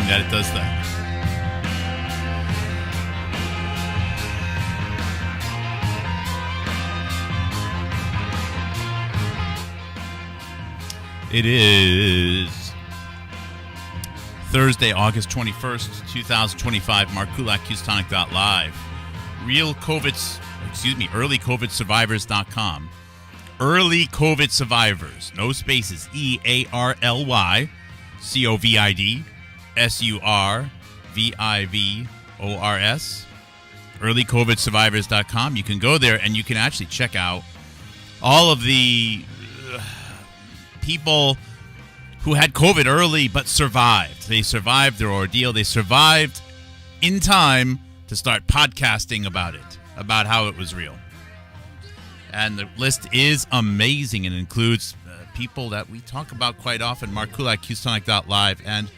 that it does that. It is Thursday, August 21st, 2025. Mark Kulak, Houstonic.live. Early COVID survivors.com. Early COVID survivors. No spaces. EARLY COVID survivors. Earlycovidsurvivors.com. You can go there and you can actually check out all of the people who had COVID early but survived. They survived their ordeal. They survived in time to start podcasting about it, about how it was real. And the list is amazing and includes people that we talk about quite often. Mark Kulak, Houstonic.live. And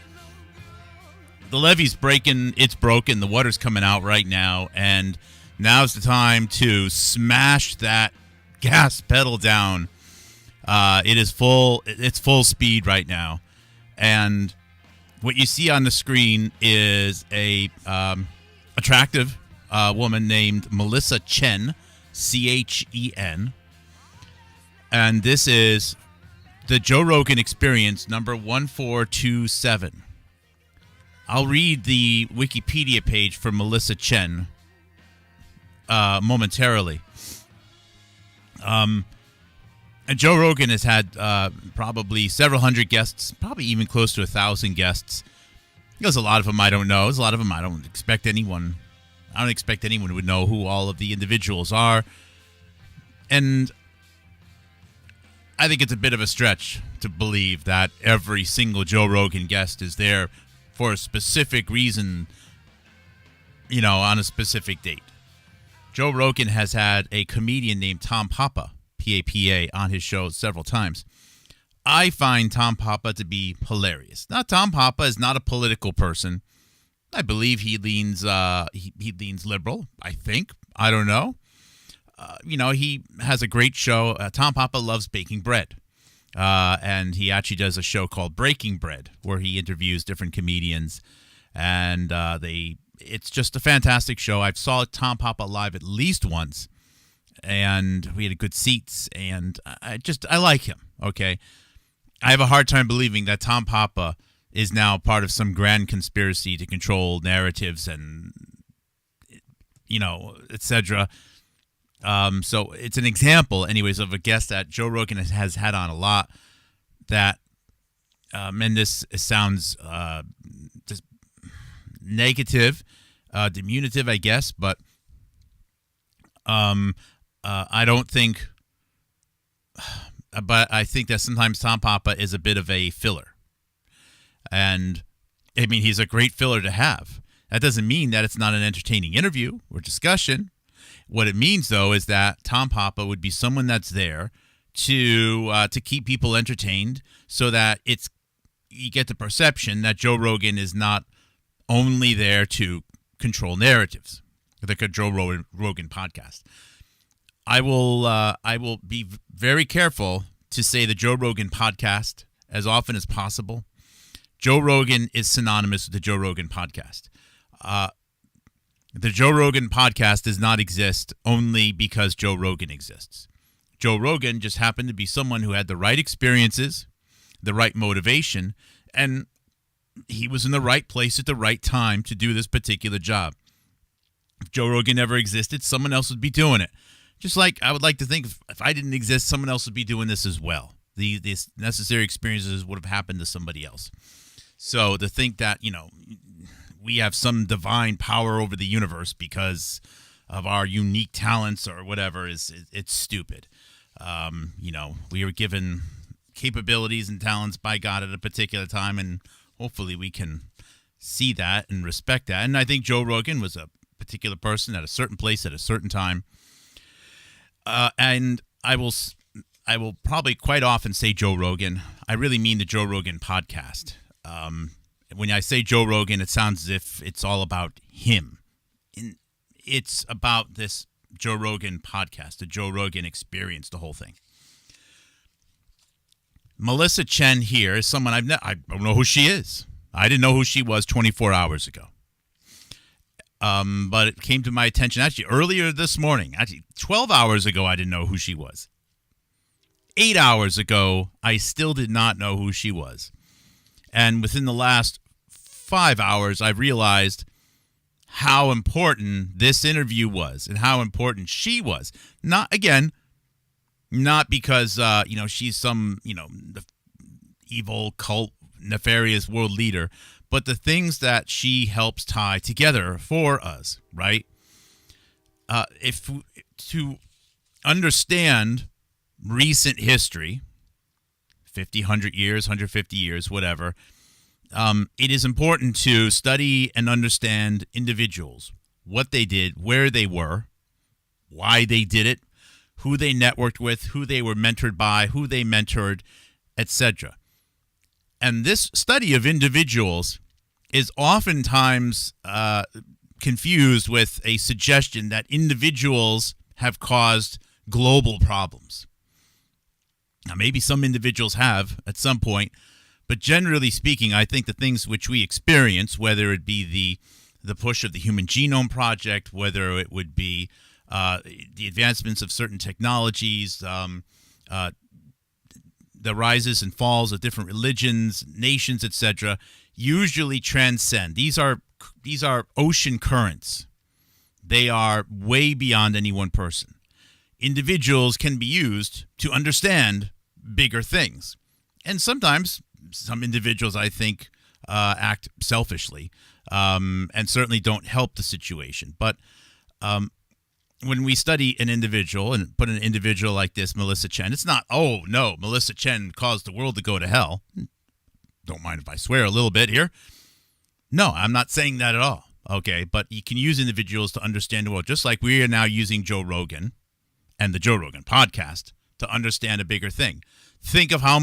the levee's breaking. It's broken. The water's coming out right now. And now's the time to smash that gas pedal down. It is full. It's full speed right now, and what you see on the screen is a attractive woman named Melissa Chen, Chen, and this is the Joe Rogan Experience number 1427. I'll read the Wikipedia page for Melissa Chen momentarily. And Joe Rogan has had probably several hundred guests, probably even close to 1,000 guests. There's a lot of them I don't know. There's a lot of them I don't expect anyone. I don't expect anyone would know who all of the individuals are. And I think it's a bit of a stretch to believe that every single Joe Rogan guest is there for a specific reason, you know, on a specific date. Joe Rogan has had a comedian named Tom Papa, P-A-P-A, on his show several times. I find Tom Papa to be hilarious. Now, Tom Papa is not a political person. I believe he leans he leans liberal, I think. I don't know. He has a great show. Tom Papa loves baking bread. And he actually does a show called Breaking Bread, where he interviews different comedians. And it's just a fantastic show. I've saw Tom Papa live at least once. And we had good seats, and I like him, okay? I have a hard time believing that Tom Papa is now part of some grand conspiracy to control narratives and, etc. So it's an example, anyways, of a guest that Joe Rogan has had on a lot that, and this sounds just negative, diminutive, I guess, but I don't think, but I think that sometimes Tom Papa is a bit of a filler. And, I mean, he's a great filler to have. That doesn't mean that it's not an entertaining interview or discussion. What it means, though, is that Tom Papa would be someone that's there to keep people entertained so that you get the perception that Joe Rogan is not only there to control narratives, the Joe Rogan podcast. I will be very careful to say the Joe Rogan podcast as often as possible. Joe Rogan is synonymous with the Joe Rogan podcast. The Joe Rogan podcast does not exist only because Joe Rogan exists. Joe Rogan just happened to be someone who had the right experiences, the right motivation, and he was in the right place at the right time to do this particular job. If Joe Rogan never existed, someone else would be doing it. Just like I would like to think if I didn't exist, someone else would be doing this as well. These necessary experiences would have happened to somebody else. So to think that, we have some divine power over the universe because of our unique talents or whatever it's stupid. We were given capabilities and talents by God at a particular time, and hopefully we can see that and respect that. And I think Joe Rogan was a particular person at a certain place at a certain time. And I will probably quite often say Joe Rogan. I really mean the Joe Rogan podcast. When I say Joe Rogan, it sounds as if it's all about him. It's about this Joe Rogan podcast, the Joe Rogan Experience, the whole thing. Melissa Chen here is someone I don't know who she is. I didn't know who she was 24 hours ago. But it came to my attention actually earlier this morning. Actually, 12 hours ago, I didn't know who she was. 8 hours ago, I still did not know who she was. And within the last 5 hours, I realized how important this interview was and how important she was. Not because, she's some, evil, cult, nefarious world leader, but the things that she helps tie together for us, right? To understand recent history, 50, 100 years, 150 years, whatever, it is important to study and understand individuals, what they did, where they were, why they did it, who they networked with, who they were mentored by, who they mentored, etc. And this study of individuals is oftentimes confused with a suggestion that individuals have caused global problems. Now, maybe some individuals have at some point, but generally speaking, I think the things which we experience, whether it be the push of the Human Genome Project, whether it would be the advancements of certain technologies, the rises and falls of different religions, nations, etc., usually transcend. These are ocean currents. They are way beyond any one person. Individuals can be used to understand bigger things. And sometimes some individuals, I think, act selfishly and certainly don't help the situation. But when we study an individual and put an individual like this, Melissa Chen, it's not, oh, no, Melissa Chen caused the world to go to hell. Don't mind if I swear a little bit here. No, I'm not saying that at all. Okay, but you can use individuals to understand the world, just like we are now using Joe Rogan and the Joe Rogan podcast to understand a bigger thing. Think of how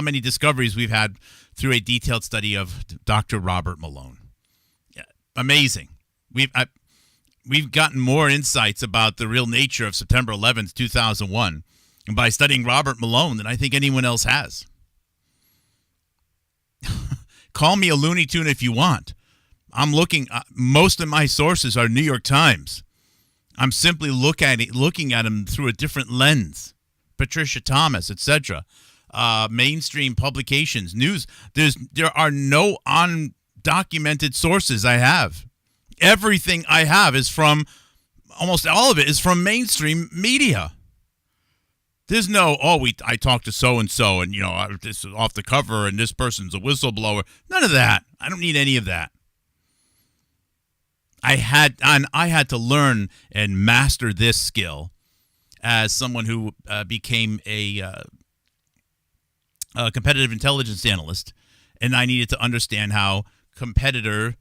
many discoveries we've had through a detailed study of Dr. Robert Malone. Yeah, amazing. We've gotten more insights about the real nature of September 11th, 2001, and by studying Robert Malone than I think anyone else has. Call me a Looney Tune if you want. I'm looking. Most of my sources are New York Times. I'm simply looking at them through a different lens. Patricia Thomas, etc. Mainstream publications, news. There are no undocumented sources I have. Everything I have is from, almost all of it is from mainstream media. There's no, I talked to so-and-so and, this is off the cover and this person's a whistleblower. None of that. I don't need any of that. I had to learn and master this skill as someone who became a competitive intelligence analyst, and I needed to understand how competitor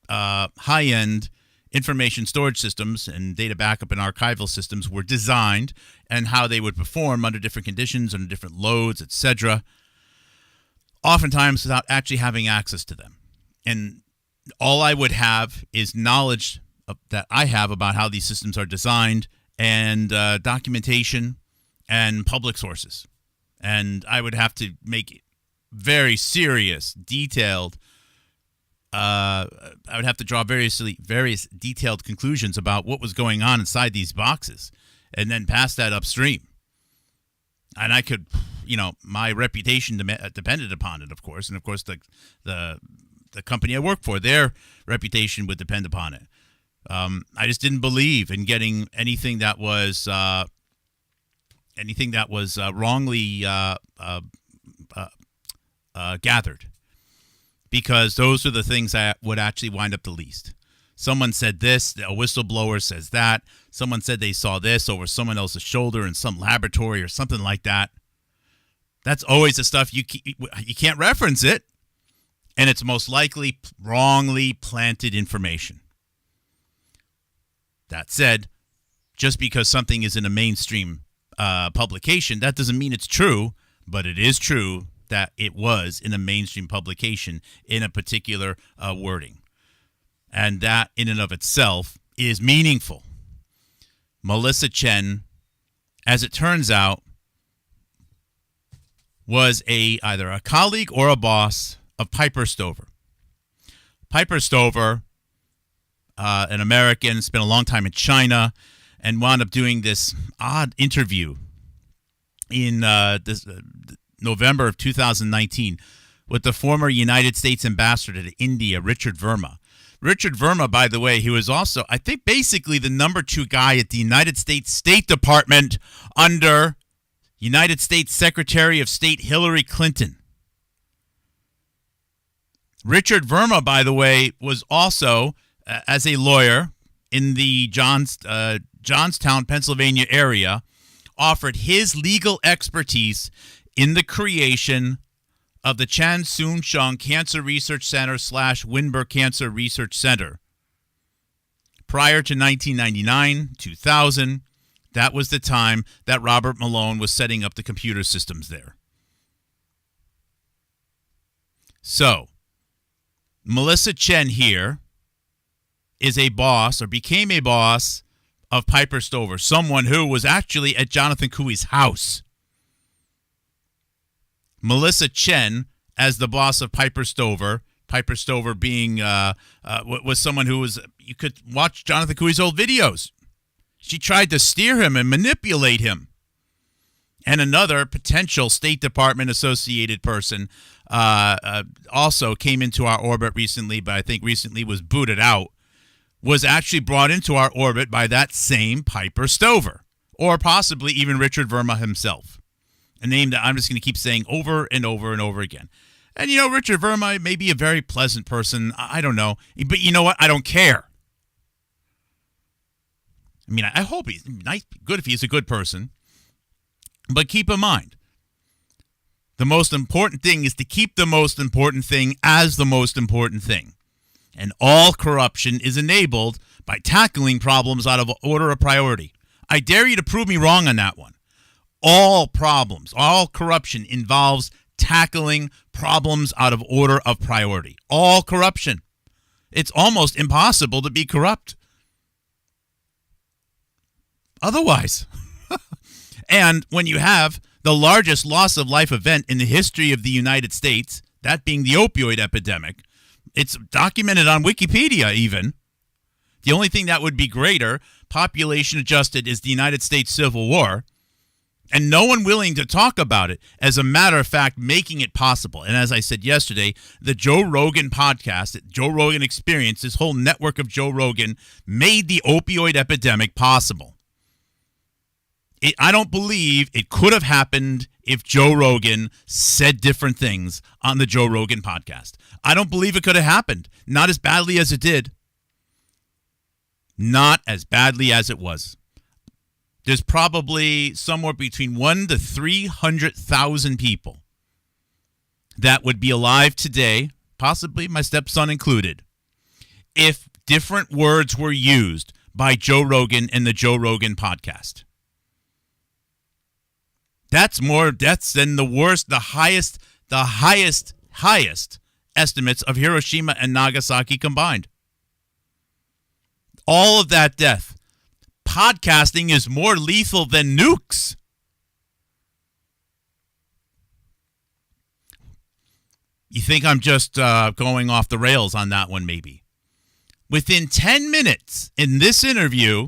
high-end information storage systems and data backup and archival systems were designed and how they would perform under different conditions, under different loads, etc., oftentimes without actually having access to them. And all I would have is knowledge that I have about how these systems are designed and documentation and public sources. And I would have to make very serious, detailed I would have to draw various detailed conclusions about what was going on inside these boxes and then pass that upstream. And I could, my reputation depended upon it, of course. And, of course, the company I work for, their reputation would depend upon it. I just didn't believe in getting anything that was wrongly gathered, because those are the things that would actually wind up the least. Someone said this, a whistleblower says that, someone said they saw this over someone else's shoulder in some laboratory or something like that. That's always the stuff you can't reference it, and it's most likely wrongly planted information. That said, just because something is in a mainstream publication, that doesn't mean it's true, but it is true that it was in a mainstream publication in a particular wording. And that in and of itself is meaningful. Melissa Chen, as it turns out, was either a colleague or a boss of Piper Stover. Piper Stover, an American, spent a long time in China and wound up doing this odd interview in November of 2019 with the former United States ambassador to India, Richard Verma. Richard Verma, by the way, he was also, I think, basically the number 2 guy at the United States State Department under United States Secretary of State Hillary Clinton. Richard Verma, by the way, was also, as a lawyer in the Johnstown, Pennsylvania area, offered his legal expertise in the creation of the Chan Soon Shung Cancer Research Center / Winberg Cancer Research Center. Prior to 1999, 2000, that was the time that Robert Malone was setting up the computer systems there. So, Melissa Chen here is a boss, or became a boss, of Piper Stover, someone who was actually at Jonathan Kui's house. Melissa Chen as the boss of Piper Stover being was someone who was, you could watch Jonathan Kui's old videos. She tried to steer him and manipulate him. And another potential State Department associated person also came into our orbit recently, but I think recently was booted out, was actually brought into our orbit by that same Piper Stover, or possibly even Richard Verma himself. A name that I'm just going to keep saying over and over and over again. And, you know, Richard Verma may be a very pleasant person. I don't know. But you know what? I don't care. I mean, I hope he's nice, good if he's a good person. But keep in mind, the most important thing is to keep the most important thing as the most important thing. And all corruption is enabled by tackling problems out of order of priority. I dare you to prove me wrong on that one. All problems, all corruption involves tackling problems out of order of priority. All corruption. It's almost impossible to be corrupt otherwise. And when you have the largest loss of life event in the history of the United States, that being the opioid epidemic, it's documented on Wikipedia even. The only thing that would be greater, population adjusted, is the United States Civil War. And no one willing to talk about it, as a matter of fact, making it possible. And as I said yesterday, the Joe Rogan podcast, Joe Rogan Experience, this whole network of Joe Rogan, made the opioid epidemic possible. I don't believe it could have happened if Joe Rogan said different things on the Joe Rogan podcast. I don't believe it could have happened. Not as badly as it did. Not as badly as it was. There's probably somewhere between 1 to 300,000 people that would be alive today, possibly my stepson included, if different words were used by Joe Rogan and the Joe Rogan podcast. That's more deaths than the highest estimates of Hiroshima and Nagasaki combined. All of that death. Podcasting is more lethal than nukes. You think I'm just going off the rails on that one, maybe? Within 10 minutes in this interview,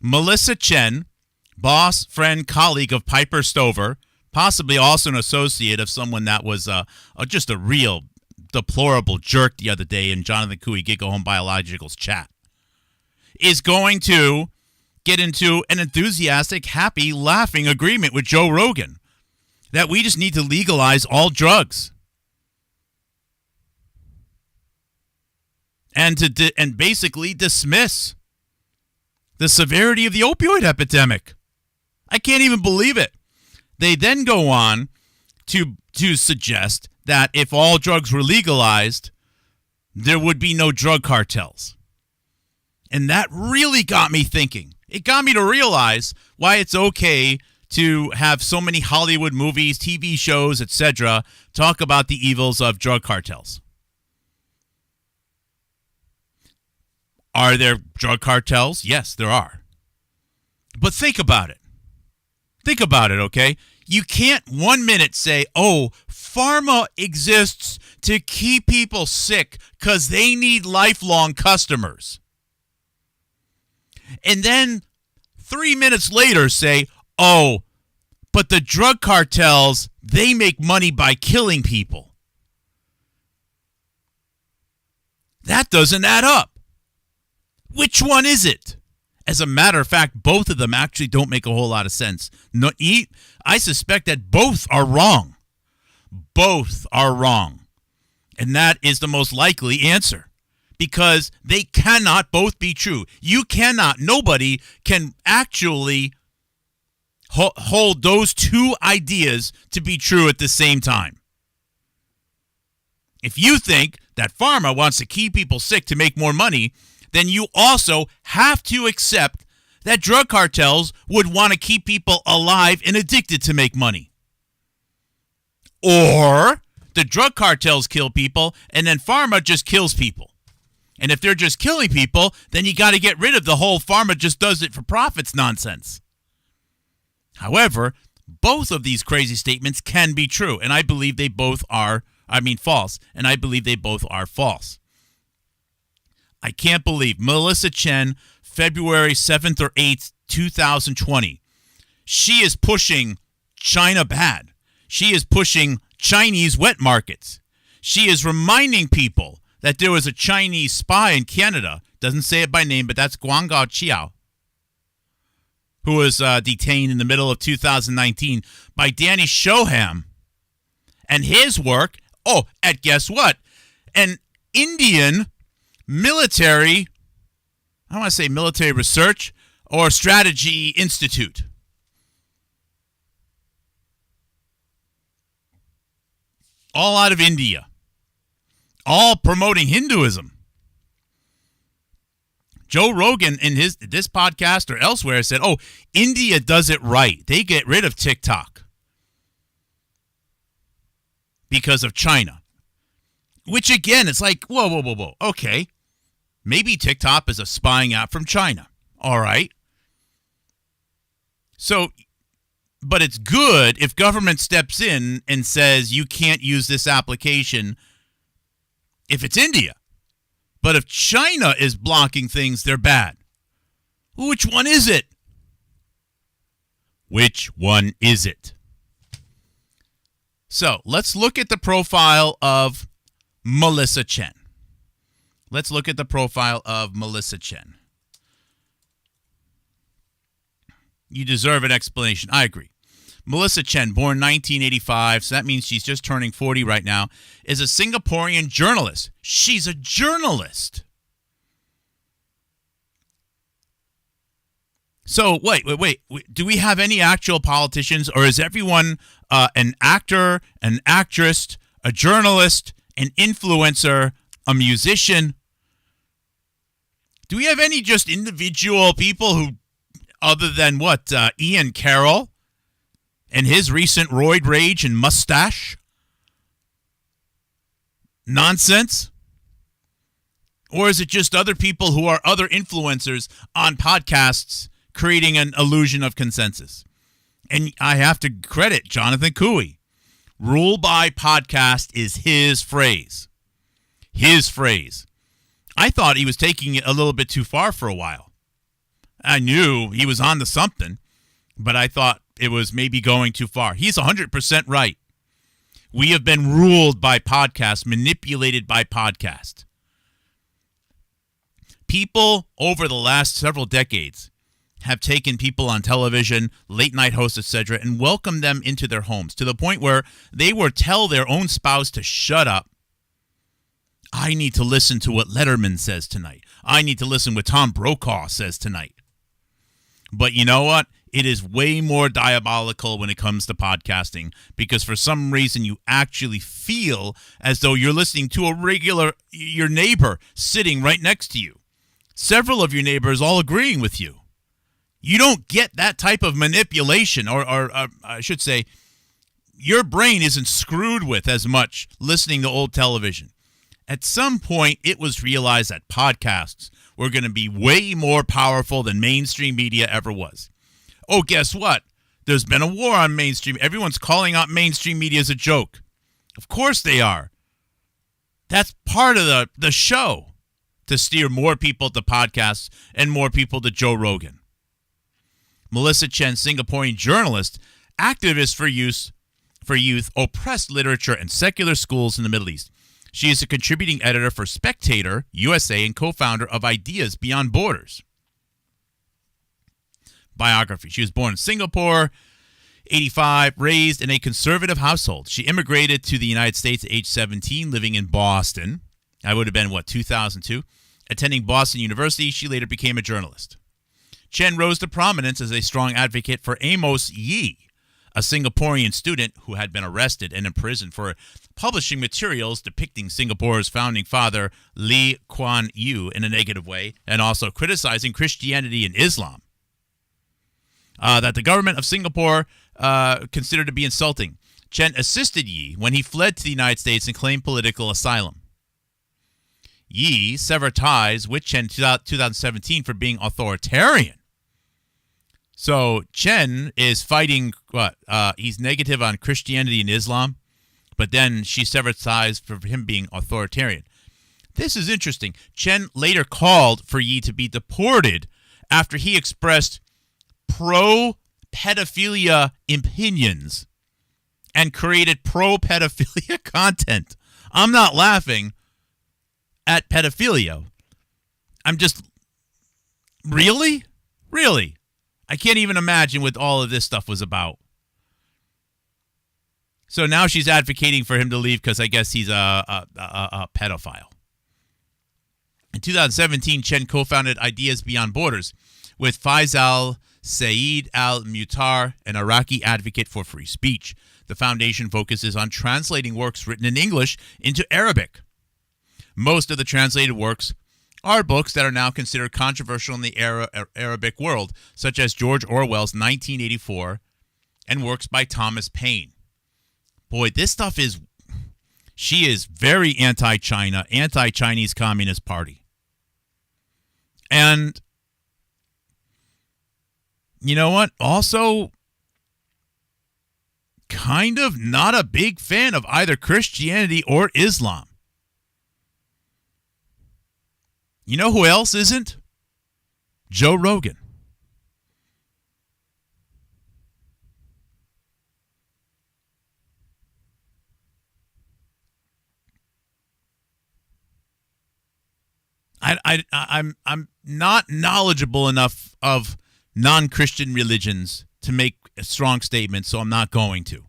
Melissa Chen, boss, friend, colleague of Piper Stover, possibly also an associate of someone that was just a real deplorable jerk the other day in Jonathan Cooey Giggle Home Biological's chat, is going to get into an enthusiastic, happy, laughing agreement with Joe Rogan that we just need to legalize all drugs. And and basically dismiss the severity of the opioid epidemic. I can't even believe it. They then go on to suggest that if all drugs were legalized, there would be no drug cartels. And that really got me thinking. It got me to realize why it's okay to have so many Hollywood movies, TV shows, etc., talk about the evils of drug cartels. Are there drug cartels? Yes, there are. But think about it. Think about it, okay? You can't 1 minute say, oh, pharma exists to keep people sick because they need lifelong customers. And then 3 minutes later say, oh, but the drug cartels, they make money by killing people. That doesn't add up. Which one is it? As a matter of fact, both of them actually don't make a whole lot of sense. No, I suspect that both are wrong. Both are wrong. And that is the most likely answer. Because they cannot both be true. You cannot, nobody can actually hold those two ideas to be true at the same time. If you think that pharma wants to keep people sick to make more money, then you also have to accept that drug cartels would want to keep people alive and addicted to make money. Or the drug cartels kill people and then pharma just kills people. And if they're just killing people, then you got to get rid of the whole pharma just does it for profits nonsense. However, both of these crazy statements can be true, and I believe they both are, false, and I believe they both are false. I can't believe Melissa Chen, February 7th or 8th, 2020. She is pushing China bad. She is pushing Chinese wet markets. She is reminding people that there was a Chinese spy in Canada, doesn't say it by name, but that's Guang Gaoqiao, who was detained in the middle of 2019 by Danny Shoham and his work, at guess what? An Indian military, I want to say military research or strategy institute. All out of India. All promoting Hinduism. Joe Rogan in this podcast or elsewhere said, India does it right. They get rid of TikTok because of China. Which again, it's like, whoa. Okay. Maybe TikTok is a spying app from China. All right. So, but it's good if government steps in and says you can't use this application if it's India. But if China is blocking things, they're bad. Which one is it? Which one is it? So let's look at the profile of Melissa Chen. Let's look at the profile of Melissa Chen. You deserve an explanation. I agree. Melissa Chen, born 1985, so that means she's just turning 40 right now, is a Singaporean journalist. She's a journalist. So, wait. Do we have any actual politicians, or is everyone an actor, an actress, a journalist, an influencer, a musician? Do we have any just individual people who, other than what, Ian Carroll and his recent roid rage and mustache nonsense? Or is it just other people who are other influencers on podcasts creating an illusion of consensus? And I have to credit Jonathan Cooey. Rule by podcast is his phrase. His phrase. I thought he was taking it a little bit too far for a while. I knew he was on to something, but I thought it was maybe going too far. He's 100% right. We have been ruled by podcasts, manipulated by podcasts. People over the last several decades have taken people on television, late night hosts, etc., and welcomed them into their homes to the point where they would tell their own spouse to shut up. I need to listen to what Letterman says tonight. I need to listen what Tom Brokaw says tonight. But you know what? It is way more diabolical when it comes to podcasting because for some reason you actually feel as though you're listening to your neighbor sitting right next to you. Several of your neighbors all agreeing with you. You don't get that type of manipulation, or I should say, your brain isn't screwed with as much listening to old television. At some point, it was realized that podcasts were going to be way more powerful than mainstream media ever was. Oh, guess what? There's been a war on mainstream. Everyone's calling out mainstream media as a joke. Of course they are. That's part of the show, to steer more people to podcasts and more people to Joe Rogan. Melissa Chen, Singaporean journalist, activist for youth, oppressed literature, and secular schools in the Middle East. She is a contributing editor for Spectator USA and co-founder of Ideas Beyond Borders. Biography. She was born in Singapore, 85, raised in a conservative household. She immigrated to the United States at age 17, living in Boston. I would have been, 2002? Attending Boston University, she later became a journalist. Chen rose to prominence as a strong advocate for Amos Yee, a Singaporean student who had been arrested and imprisoned for publishing materials depicting Singapore's founding father, Lee Kuan Yew, in a negative way, and also criticizing Christianity and Islam. That the government of Singapore considered to be insulting. Chen assisted Yee when he fled to the United States and claimed political asylum. Yee severed ties with Chen in 2017 for being authoritarian. So Chen is fighting he's negative on Christianity and Islam, but then she severed ties for him being authoritarian. This is interesting. Chen later called for Yee to be deported after he expressed pro-pedophilia opinions and created pro-pedophilia content. I'm not laughing at pedophilia. I'm just, really? I can't even imagine what all of this stuff was about. So now she's advocating for him to leave because I guess he's a pedophile. In 2017, Chen co-founded Ideas Beyond Borders with Faisal Saeed al-Mutar, an Iraqi advocate for free speech. The foundation focuses on translating works written in English into Arabic. Most of the translated works are books that are now considered controversial in the Arabic world, such as George Orwell's 1984 and works by Thomas Paine. Boy, this stuff she is very anti-China, anti-Chinese Communist Party. And you know what? Also, kind of not a big fan of either Christianity or Islam. You know who else isn't? Joe Rogan. I'm not knowledgeable enough of non-Christian religions to make a strong statement, so I'm not going to.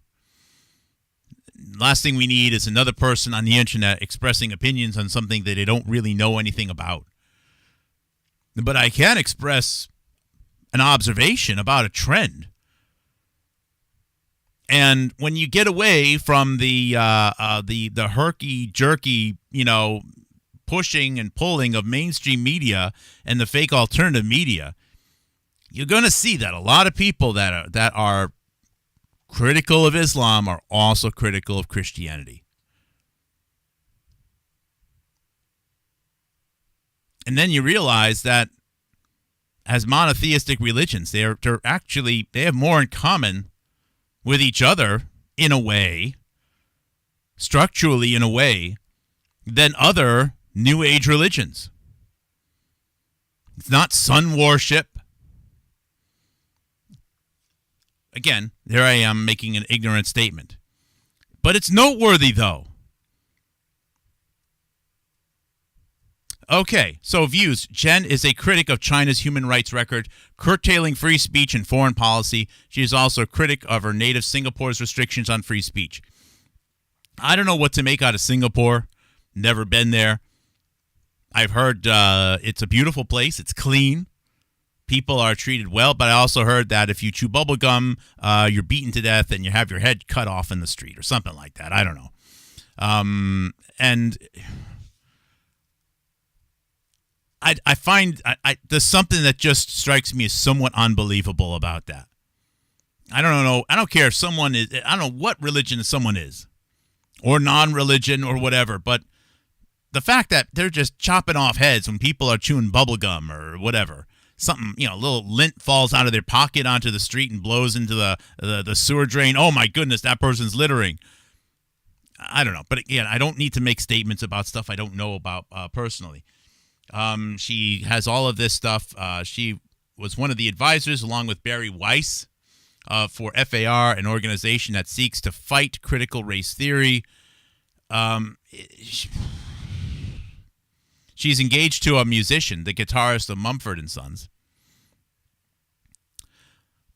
Last thing we need is another person on the internet expressing opinions on something that they don't really know anything about. But I can express an observation about a trend. And when you get away from the herky-jerky, pushing and pulling of mainstream media and the fake alternative media, you're going to see that a lot of people that are critical of Islam are also critical of Christianity. And then you realize that as monotheistic religions, they have more in common with each other in a way, structurally in a way, than other New Age religions. It's not sun worship. Again, there I am making an ignorant statement. But it's noteworthy, though. Okay, so views. Chen is a critic of China's human rights record, curtailing free speech and foreign policy. She is also a critic of her native Singapore's restrictions on free speech. I don't know what to make out of Singapore. Never been there. I've heard it's a beautiful place. It's clean. People are treated well, but I also heard that if you chew bubble gum, you're beaten to death and you have your head cut off in the street or something like that. I don't know. And I find there's something that just strikes me as somewhat unbelievable about that. I don't know. I don't care if someone is, I don't know what religion someone is or non-religion or whatever, but the fact that they're just chopping off heads when people are chewing bubble gum or whatever something, a little lint falls out of their pocket onto the street and blows into the sewer drain. Oh my goodness, that person's littering. I don't know. But again, I don't need to make statements about stuff I don't know about personally. She has all of this stuff. She was one of the advisors, along with Barry Weiss, for FAR, an organization that seeks to fight critical race theory. She's engaged to a musician, the guitarist of Mumford & Sons.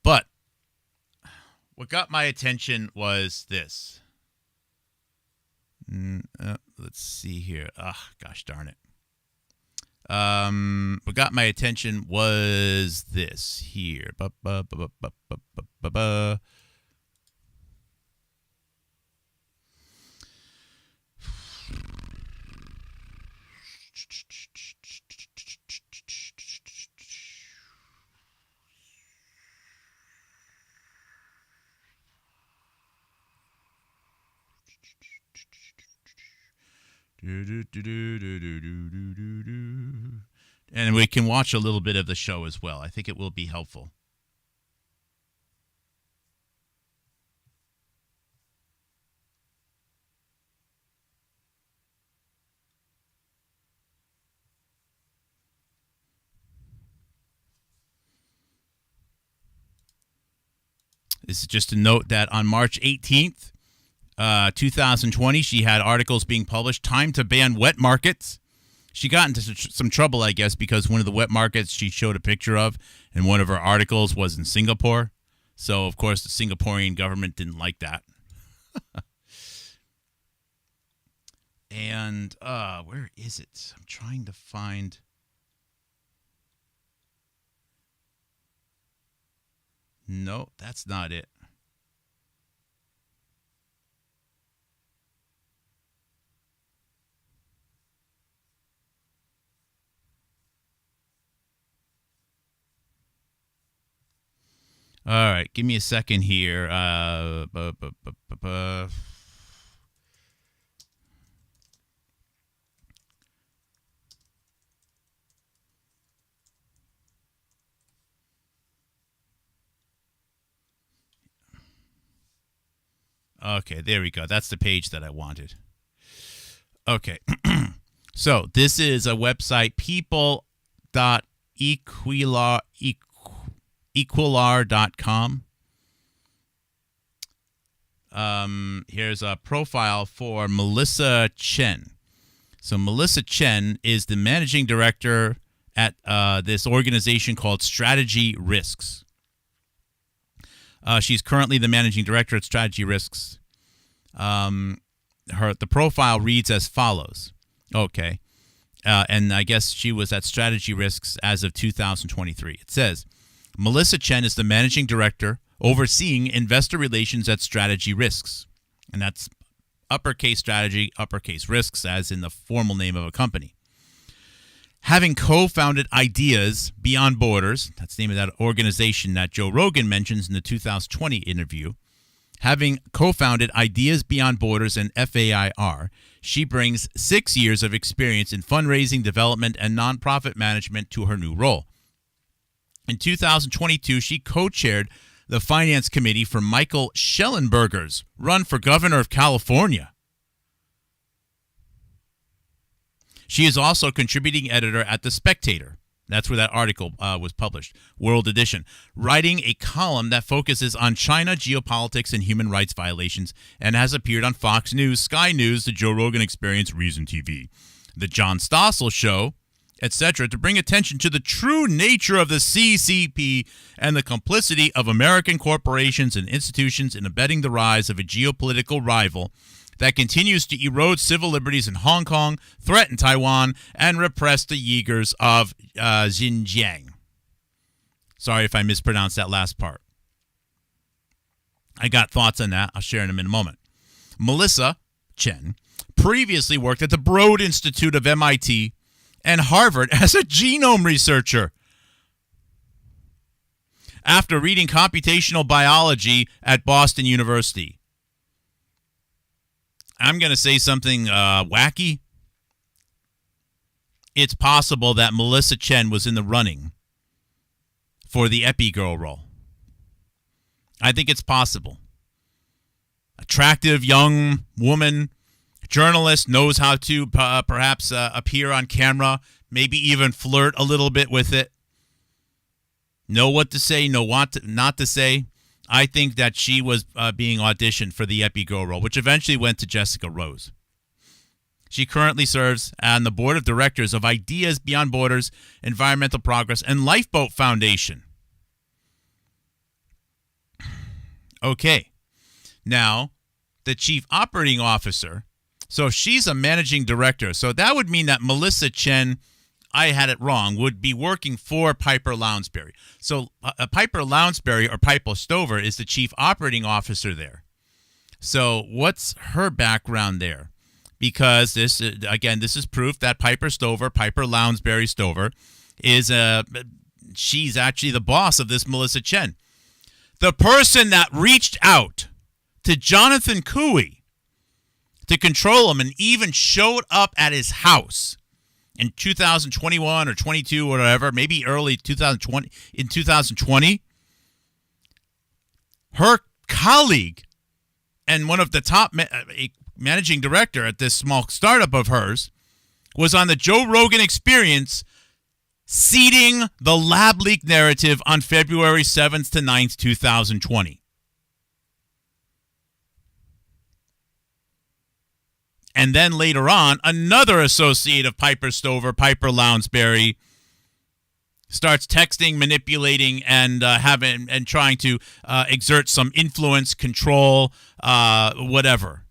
But what got my attention was this. Let's see here. Gosh darn it. What got my attention was this here. And we can watch a little bit of the show as well. I think it will be helpful. This is just a note that on March 18th, 2020, she had articles being published, time to ban wet markets. She got into some trouble, I guess, because one of the wet markets she showed a picture of in one of her articles was in Singapore. So, of course, the Singaporean government didn't like that. And where is it? I'm trying to find... No, that's not it. All right, give me a second here. Okay, there we go. That's the page that I wanted. Okay. So this is a website, people.equilar.com. Here's a profile for Melissa Chen. So Melissa Chen is the managing director at this organization called Strategy Risks. She's currently the managing director at Strategy Risks. The profile reads as follows. Okay. And I guess she was at Strategy Risks as of 2023. It says, Melissa Chen is the managing director overseeing investor relations at Strategy Risks. And that's uppercase strategy, uppercase risks, as in the formal name of a company. Having co-founded Ideas Beyond Borders, that's the name of that organization that Joe Rogan mentions in the 2020 interview. Having co-founded Ideas Beyond Borders and FAIR, she brings 6 years of experience in fundraising, development, and nonprofit management to her new role. In 2022, she co-chaired the finance committee for Michael Schellenberger's run for governor of California. She is also contributing editor at The Spectator. That's where that article was published, World Edition, writing a column that focuses on China, geopolitics, and human rights violations, and has appeared on Fox News, Sky News, The Joe Rogan Experience, Reason TV, The John Stossel Show, etc., to bring attention to the true nature of the CCP and the complicity of American corporations and institutions in abetting the rise of a geopolitical rival that continues to erode civil liberties in Hong Kong, threaten Taiwan, and repress the Uyghurs of Xinjiang. Sorry if I mispronounced that last part. I got thoughts on that. I'll share them in a moment. Melissa Chen previously worked at the Broad Institute of MIT and Harvard as a genome researcher. After reading computational biology at Boston University. I'm going to say something wacky. It's possible that Melissa Chen was in the running for the Epi Girl role. I think it's possible. Attractive young woman, journalist, knows how to perhaps appear on camera, maybe even flirt a little bit with it. Know what to say, know what not to say. I think that she was being auditioned for the Epi Girl role, which eventually went to Jessica Rose. She currently serves on the board of directors of Ideas Beyond Borders, Environmental Progress, and Lifeboat Foundation. Okay. Now, the chief operating officer, so she's a managing director. So that would mean that Melissa Chen, I had it wrong, would be working for Piper Lounsbury. So Piper Lounsbury, or Piper Stover, is the chief operating officer there. So what's her background there? Because this is proof that Piper Lounsbury Stover, she's actually the boss of this Melissa Chen. The person that reached out to Jonathan Cooey to control him and even showed up at his house in 2021 or 22 or whatever, maybe early 2020, in 2020, her colleague and one of the top managing director at this small startup of hers was on the Joe Rogan Experience seeding the lab leak narrative on February 7th to 9th, 2020. And then later on, another associate of Piper Stover, Piper Lounsbury, starts texting, manipulating, and trying to exert some influence, control, whatever,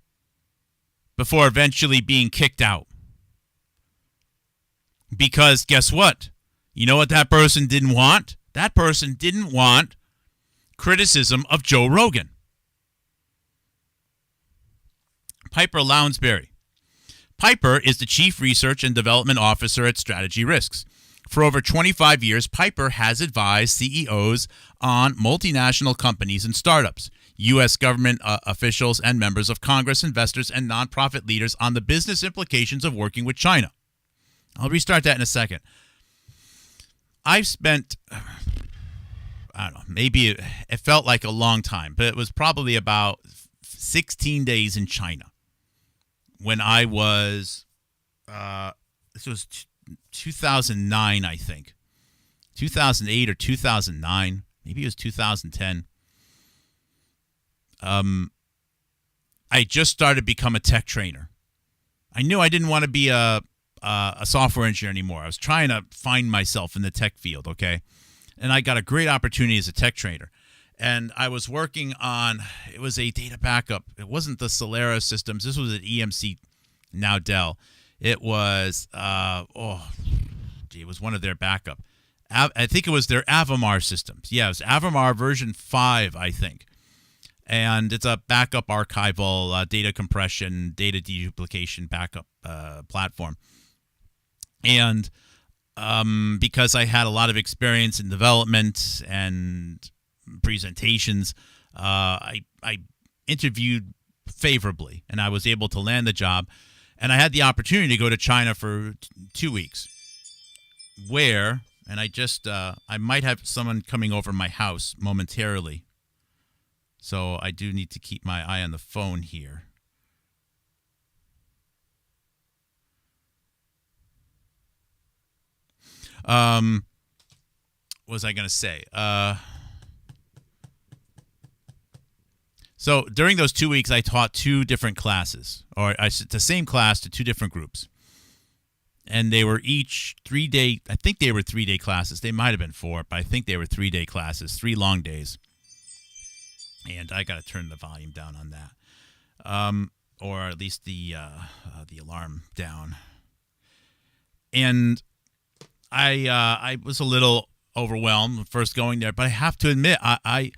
before eventually being kicked out. Because guess what? You know what that person didn't want? That person didn't want criticism of Joe Rogan. Piper Lounsbury. Piper is the Chief Research and Development Officer at Strategy Risks. For over 25 years, Piper has advised CEOs on multinational companies and startups, U.S. government officials and members of Congress, investors, and nonprofit leaders on the business implications of working with China. I'll restart that in a second. I've spent, I don't know, maybe it felt like a long time, but it was probably about 16 days in China when I was, this was 2009, I think. 2008 or 2009. Maybe it was 2010. I just started to become a tech trainer. I knew I didn't want to be a software engineer anymore. I was trying to find myself in the tech field, okay? And I got a great opportunity as a tech trainer. And I was working on, it was a data backup. It wasn't the Solera systems. This was at EMC, now Dell. It was, it was one of their backup. I think it was their Avamar systems. Yeah, it was Avamar version 5, I think. And it's a backup archival, data compression, data deduplication backup platform. And because I had a lot of experience in development and presentations, I interviewed favorably, and I was able to land the job. And I had the opportunity to go to China for 2 weeks, where, and I might have someone coming over my house momentarily. So I do need to keep my eye on the phone here. What was I going to say? So during those 2 weeks, I taught 2 different classes, or the same class to 2 different groups. And they were each 3-day, I think they were 3-day classes. They might have been 4, but I think they were 3-day classes, 3 long days. And I got to turn the volume down on that, or at least the alarm down. And I was a little overwhelmed first going there, but I have to admit I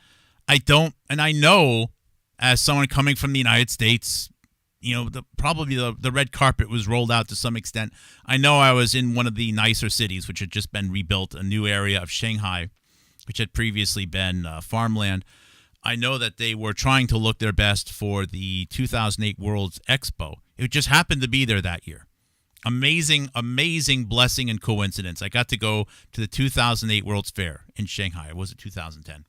don't, and I know as someone coming from the United States, you know, probably the red carpet was rolled out to some extent. I know I was in one of the nicer cities, which had just been rebuilt, a new area of Shanghai, which had previously been farmland. I know that they were trying to look their best for the 2008 World's Expo. It just happened to be there that year. Amazing, amazing blessing and coincidence. I got to go to the 2008 World's Fair in Shanghai. Or was it 2010?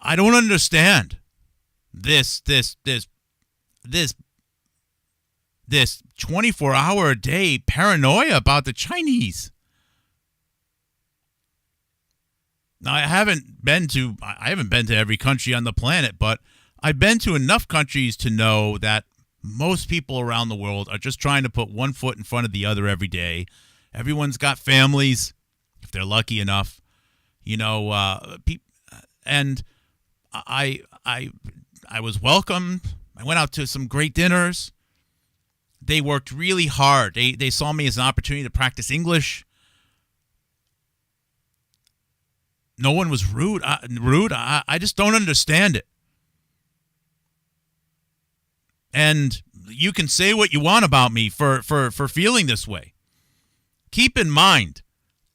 I don't understand this 24-hour a day paranoia about the Chinese. Now, I haven't been to every country on the planet, but I've been to enough countries to know that most people around the world are just trying to put one foot in front of the other every day. Everyone's got families, if they're lucky enough, and I was welcomed. I went out to some great dinners. They worked really hard. They saw me as an opportunity to practice English. No one was rude. I just don't understand it. And you can say what you want about me for feeling this way. Keep in mind,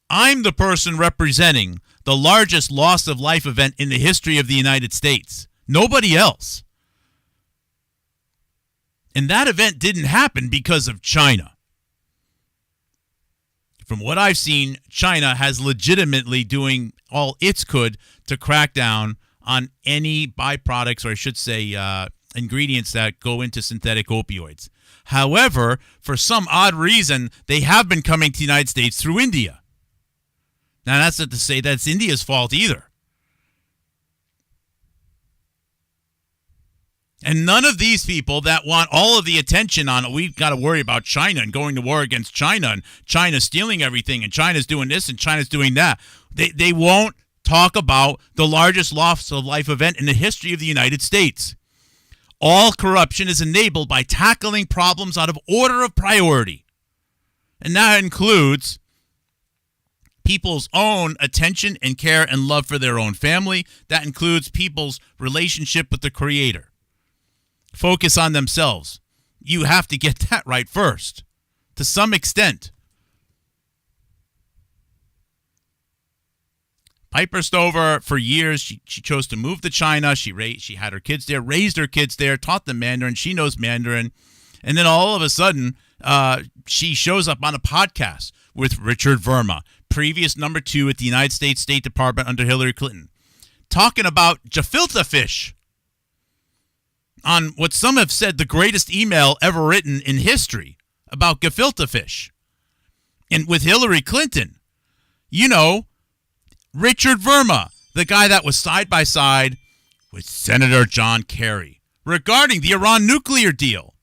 I'm the person representing the largest loss of life event in the history of the United States. Nobody else. And that event didn't happen because of China. From what I've seen, China has legitimately doing all it could to crack down on any byproducts, or I should say ingredients that go into synthetic opioids. However, for some odd reason, they have been coming to the United States through India. Now, that's not to say that's India's fault either. And none of these people that want all of the attention on, we've got to worry about China and going to war against China and China stealing everything and China's doing this and China's doing that. They won't talk about the largest loss of life event in the history of the United States. All corruption is enabled by tackling problems out of order of priority. And that includes people's own attention and care and love for their own family. That includes people's relationship with the Creator. Focus on themselves. You have to get that right first, to some extent. Piper Stover, for years, she chose to move to China. She had her kids there, raised her kids there, taught them Mandarin. She knows Mandarin. And then all of a sudden, she shows up on a podcast with Richard Verma, previous number 2 at the United States State Department under Hillary Clinton, talking about gefilte fish on what some have said the greatest email ever written in history about gefilte fish. And with Hillary Clinton, Richard Verma, the guy that was side by side with Senator John Kerry regarding the Iran nuclear deal.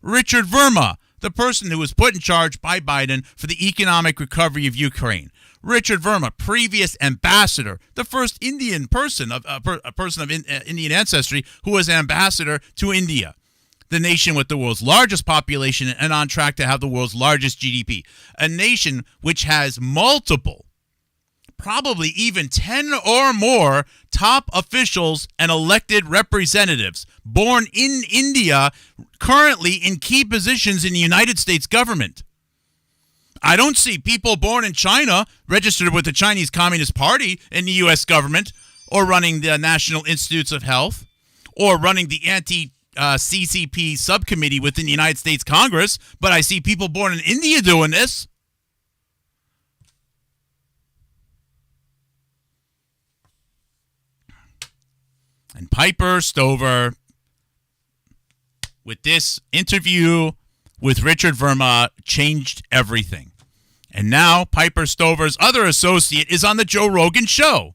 Richard Verma, the person who was put in charge by Biden for the economic recovery of Ukraine. Richard Verma, previous ambassador, the first Indian person, a person of Indian ancestry who was ambassador to India, the nation with the world's largest population and on track to have the world's largest GDP. A nation which has multiple, probably even 10 or more top officials and elected representatives born in India, currently in key positions in the United States government. I don't see people born in China registered with the Chinese Communist Party in the U.S. government, or running the National Institutes of Health, or running the anti-CCP subcommittee within the United States Congress, but I see people born in India doing this. And Piper Stover, with this interview with Richard Verma, changed everything. And now Piper Stover's other associate is on the Joe Rogan show.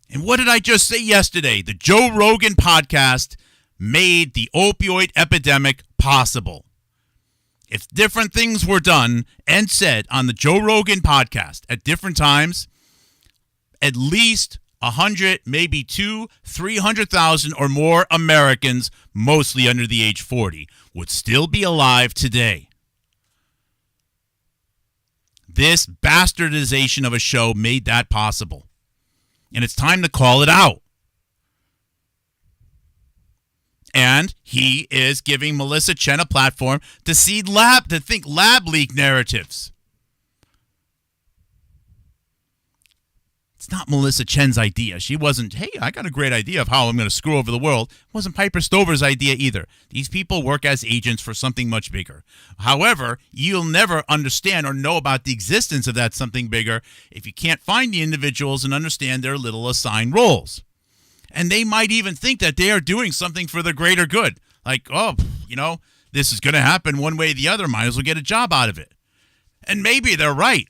And what did I just say yesterday? The Joe Rogan podcast made the opioid epidemic possible. If different things were done and said on the Joe Rogan podcast at different times, at least 100, maybe 300,000 or more Americans, mostly under the age 40, would still be alive today. This bastardization of a show made that possible. And it's time to call it out. And he is giving Melissa Chen a platform to think lab leak narratives. It's not Melissa Chen's idea. She wasn't, hey, I got a great idea of how I'm going to screw over the world. It wasn't Piper Stover's idea either. These people work as agents for something much bigger. However, you'll never understand or know about the existence of that something bigger if you can't find the individuals and understand their little assigned roles. And they might even think that they are doing something for the greater good. Like, oh, this is going to happen one way or the other. Might as well get a job out of it. And maybe they're right.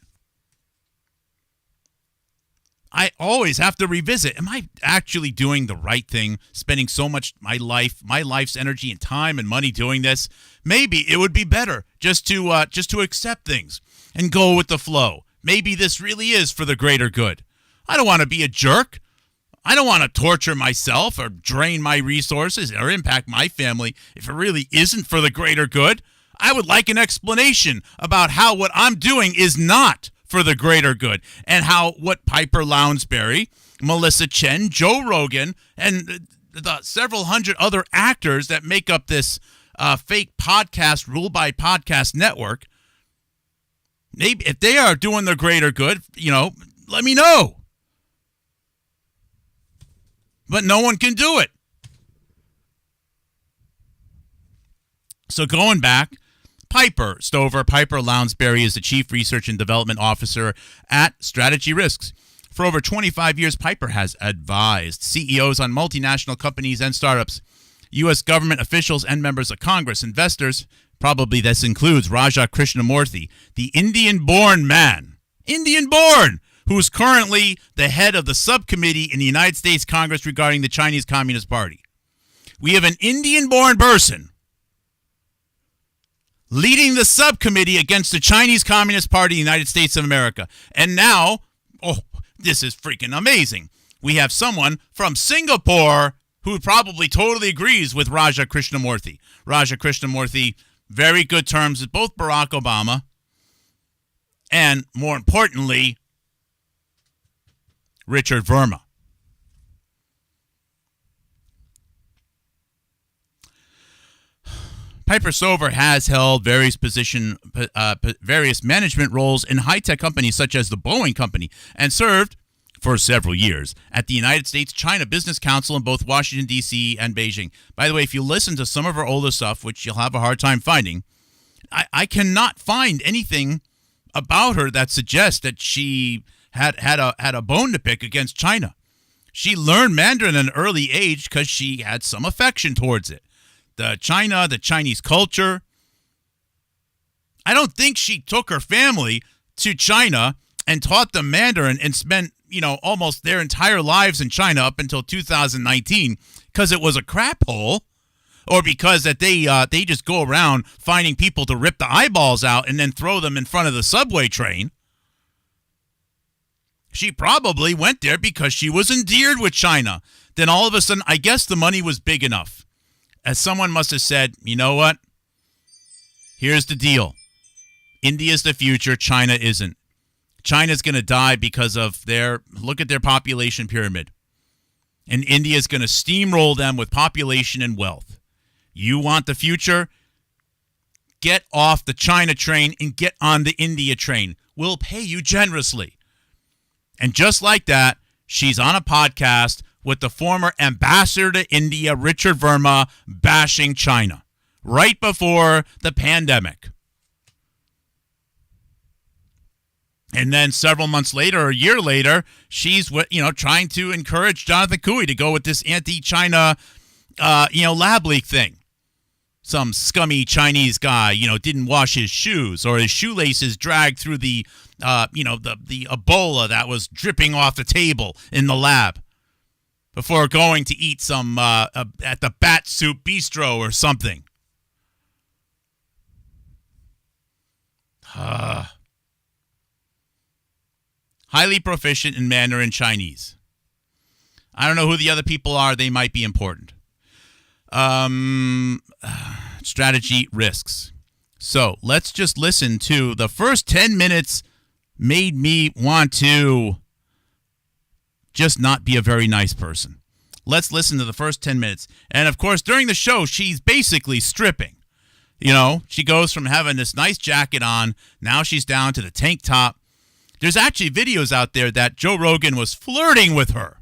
I always have to revisit, am I actually doing the right thing, spending so much my life's energy and time and money doing this? Maybe it would be better just to accept things and go with the flow. Maybe this really is for the greater good. I don't want to be a jerk. I don't want to torture myself or drain my resources or impact my family if it really isn't for the greater good. I would like an explanation about how what I'm doing is not for the greater good, and how what Piper Lounsbury, Melissa Chen, Joe Rogan, and the several hundred other actors that make up this fake podcast ruled by podcast network, maybe if they are doing the greater good, let me know. But no one can do it. So going back, Piper Lounsbury is the Chief Research and Development Officer at Strategy Risks. For over 25 years, Piper has advised CEOs on multinational companies and startups, U.S. government officials and members of Congress, investors. Probably this includes Raja Krishnamurthy, the Indian-born man, who is currently the head of the subcommittee in the United States Congress regarding the Chinese Communist Party. We have an Indian-born person leading the subcommittee against the Chinese Communist Party of the United States of America. And now, this is freaking amazing. We have someone from Singapore who probably totally agrees with Raja Krishnamurthy. Raja Krishnamurthy, very good terms with both Barack Obama and, more importantly, Richard Verma. Piper Stover has held various management roles in high-tech companies such as the Boeing Company and served for several years at the United States-China Business Council in both Washington, D.C. and Beijing. By the way, if you listen to some of her older stuff, which you'll have a hard time finding, I cannot find anything about her that suggests that she had a bone to pick against China. She learned Mandarin at an early age because she had some affection towards it. The Chinese culture. I don't think she took her family to China and taught them Mandarin and spent, almost their entire lives in China up until 2019 because it was a crap hole, or because that they just go around finding people to rip the eyeballs out and then throw them in front of the subway train. She probably went there because she was endeared with China. Then all of a sudden, I guess the money was big enough. As someone must have said, you know what? Here's the deal. India's the future. China isn't. China's going to die because of look at their population pyramid. And India's going to steamroll them with population and wealth. You want the future? Get off the China train and get on the India train. We'll pay you generously. And just like that, she's on a podcast with the former ambassador to India, Richard Verma, bashing China right before the pandemic. And then several months later, or a year later, she's trying to encourage Jonathan Cooey to go with this anti-China lab leak thing. Some scummy Chinese guy, didn't wash his shoes, or his shoelaces dragged through the Ebola that was dripping off the table in the lab before going to eat some at the Bat Soup Bistro or something. Highly proficient in Mandarin Chinese. I don't know who the other people are. They might be important. Strategy risks. So let's just listen to the first 10 minutes made me want to just not be a very nice person. Let's listen to the first 10 minutes. And of course, during the show, she's basically stripping. She goes from having this nice jacket on. Now she's down to the tank top. There's actually videos out there that Joe Rogan was flirting with her.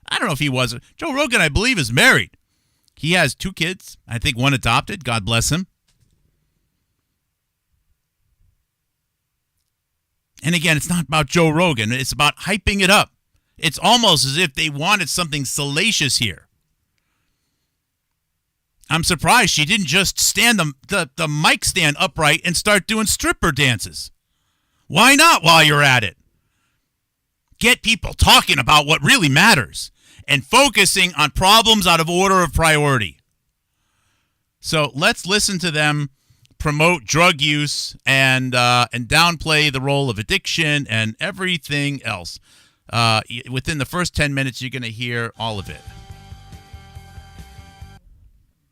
I don't know if he was. Joe Rogan, I believe, is married. He has 2 kids. I think 1 adopted. God bless him. And again, it's not about Joe Rogan. It's about hyping it up. It's almost as if they wanted something salacious here. I'm surprised she didn't just stand the mic stand upright and start doing stripper dances. Why not while you're at it? Get people talking about what really matters and focusing on problems out of order of priority. So let's listen to them promote drug use and downplay the role of addiction and everything else. Within the first 10 minutes, you're going to hear all of it.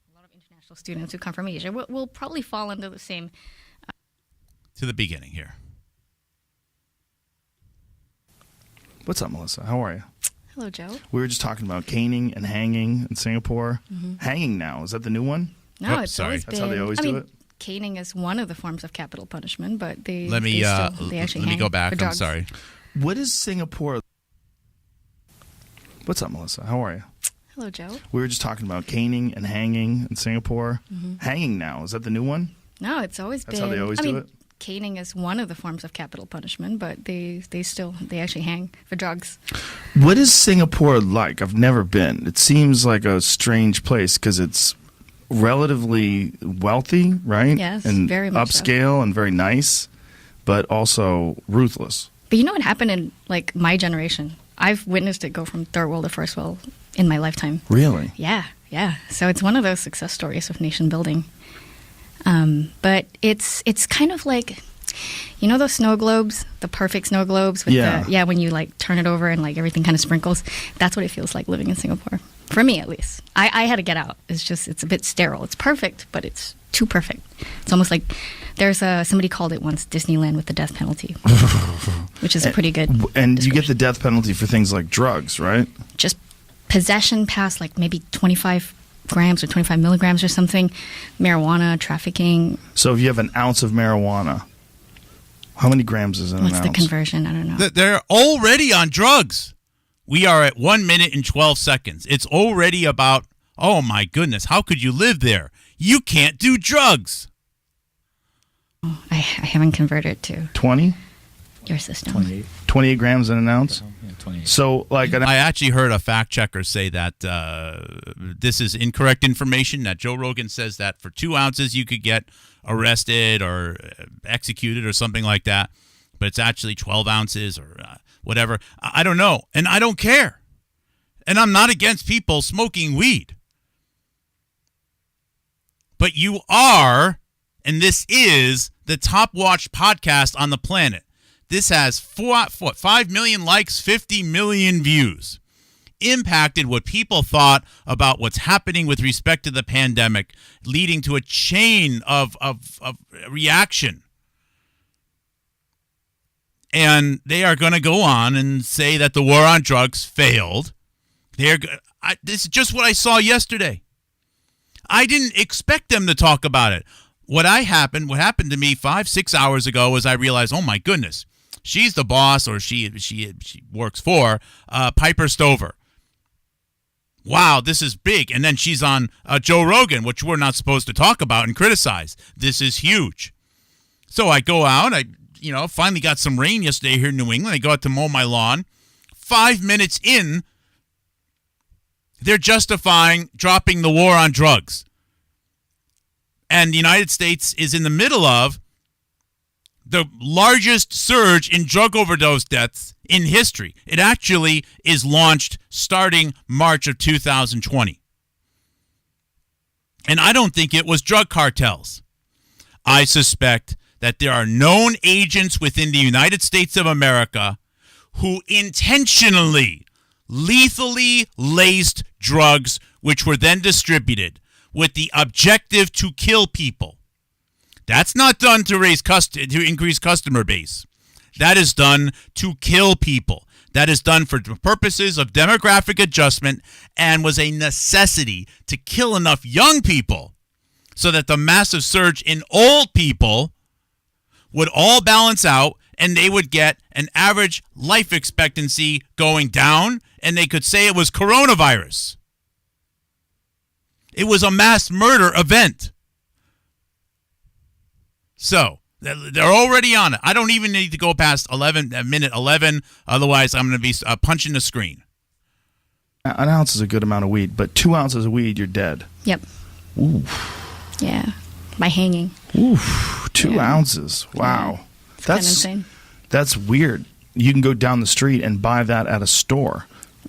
A lot of international students who come from Asia will probably fall under the same... To the beginning here. What's up, Melissa? How are you? Hello, Joe. We were just talking about caning and hanging in Singapore. Mm-hmm. Hanging now, is that the new one? No, it's always been... That's how they always do it? Caning is one of the forms of capital punishment, but they let me go back. I'm sorry. What is Singapore? What's up, Melissa? How are you? Hello, Joe. We were just talking about caning and hanging in Singapore. Mm-hmm. Hanging now, is that the new one? No, it's always been... That's how they always do it? Caning is one of the forms of capital punishment, but they actually hang for drugs. What is Singapore like? I've never been. It seems like a strange place because it's relatively wealthy, right? Yes, and very much upscale so. And very nice, but also ruthless. But you know what happened in my generation? I've witnessed it go from third world to first world in my lifetime. Really? Yeah. So it's one of those success stories of nation building. But it's kind of like, you know those snow globes, the perfect snow globes with when you turn it over and everything kind of sprinkles. That's what it feels like living in Singapore. For me, at least. I had to get out. It's a bit sterile. It's perfect, but it's too perfect. It's almost like there's somebody called it once Disneyland with the death penalty, which is a pretty good And you get the death penalty for things like drugs, right? Just possession past maybe 25 grams or 25 milligrams or something, marijuana, trafficking. So if you have an ounce of marijuana, how many grams is in an ounce? What's the conversion? I don't know. They're already on drugs. We are at 1 minute and 12 seconds. It's already about, oh my goodness, how could you live there? You can't do drugs. I haven't converted to 20? Your system. 28 grams in an ounce? Yeah, 28. So, I actually heard a fact checker say that this is incorrect information, that Joe Rogan says that for 2 ounces you could get arrested or executed or something like that, but it's actually 12 ounces or whatever. I don't know, and I don't care. And I'm not against people smoking weed. But you are, and this is the top watched podcast on the planet. This has 5 million likes, 50 million views. Impacted what people thought about what's happening with respect to the pandemic, leading to a chain of reaction. And they are going to go on and say that the war on drugs failed. This is just what I saw yesterday. I didn't expect them to talk about it. What happened to me 5-6 hours ago was I realized, oh my goodness, she's the boss, or she works for Piper Stover. Wow, this is big. And then she's on Joe Rogan, which we're not supposed to talk about and criticize. This is huge. So I go out. I finally got some rain yesterday here in New England. I go out to mow my lawn. 5 minutes in, they're justifying dropping the war on drugs. And the United States is in the middle of the largest surge in drug overdose deaths in history. It actually is launched starting March of 2020. And I don't think it was drug cartels. I suspect that there are known agents within the United States of America who intentionally, lethally laced drugs, which were then distributed with the objective to kill people. That's not done to increase customer base. That is done to kill people. That is done for purposes of demographic adjustment and was a necessity to kill enough young people so that the massive surge in old people would all balance out and they would get an average life expectancy going down, and they could say it was coronavirus. It was a mass murder event. So, they're already on it. I don't even need to go past minute 11. Otherwise, I'm going to be punching the screen. An ounce is a good amount of weed, but 2 ounces of weed, you're dead. Yep. Oof. Yeah. By hanging. Oof. 2 ounces. Wow. Yeah. That's insane. That's weird. You can go down the street and buy that at a store.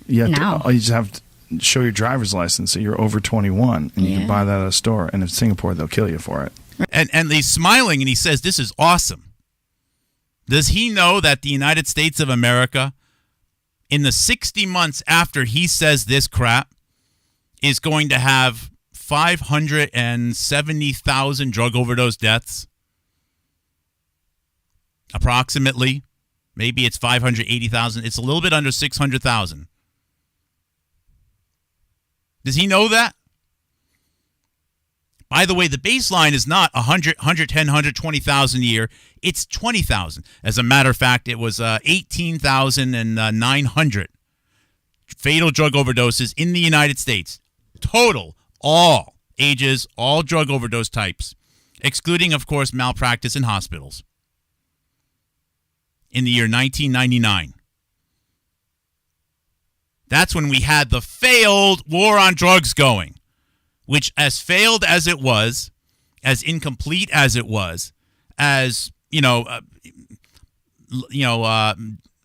You just have to show your driver's license that you're over 21, and you can buy that at a store. And in Singapore, they'll kill you for it. And he's smiling, and he says, this is awesome. Does he know that the United States of America, in the 60 months after he says this crap, is going to have 570,000 drug overdose deaths? Approximately. Maybe it's 580,000. It's a little bit under 600,000. Does he know that? By the way, the baseline is not 100, 110, 120,000 a year. It's 20,000. As a matter of fact, it was 18,900 fatal drug overdoses in the United States. Total, all ages, all drug overdose types, excluding, of course, malpractice in hospitals. In the year 1999. That's when we had the failed war on drugs going, which, as failed as it was, as incomplete as it was, as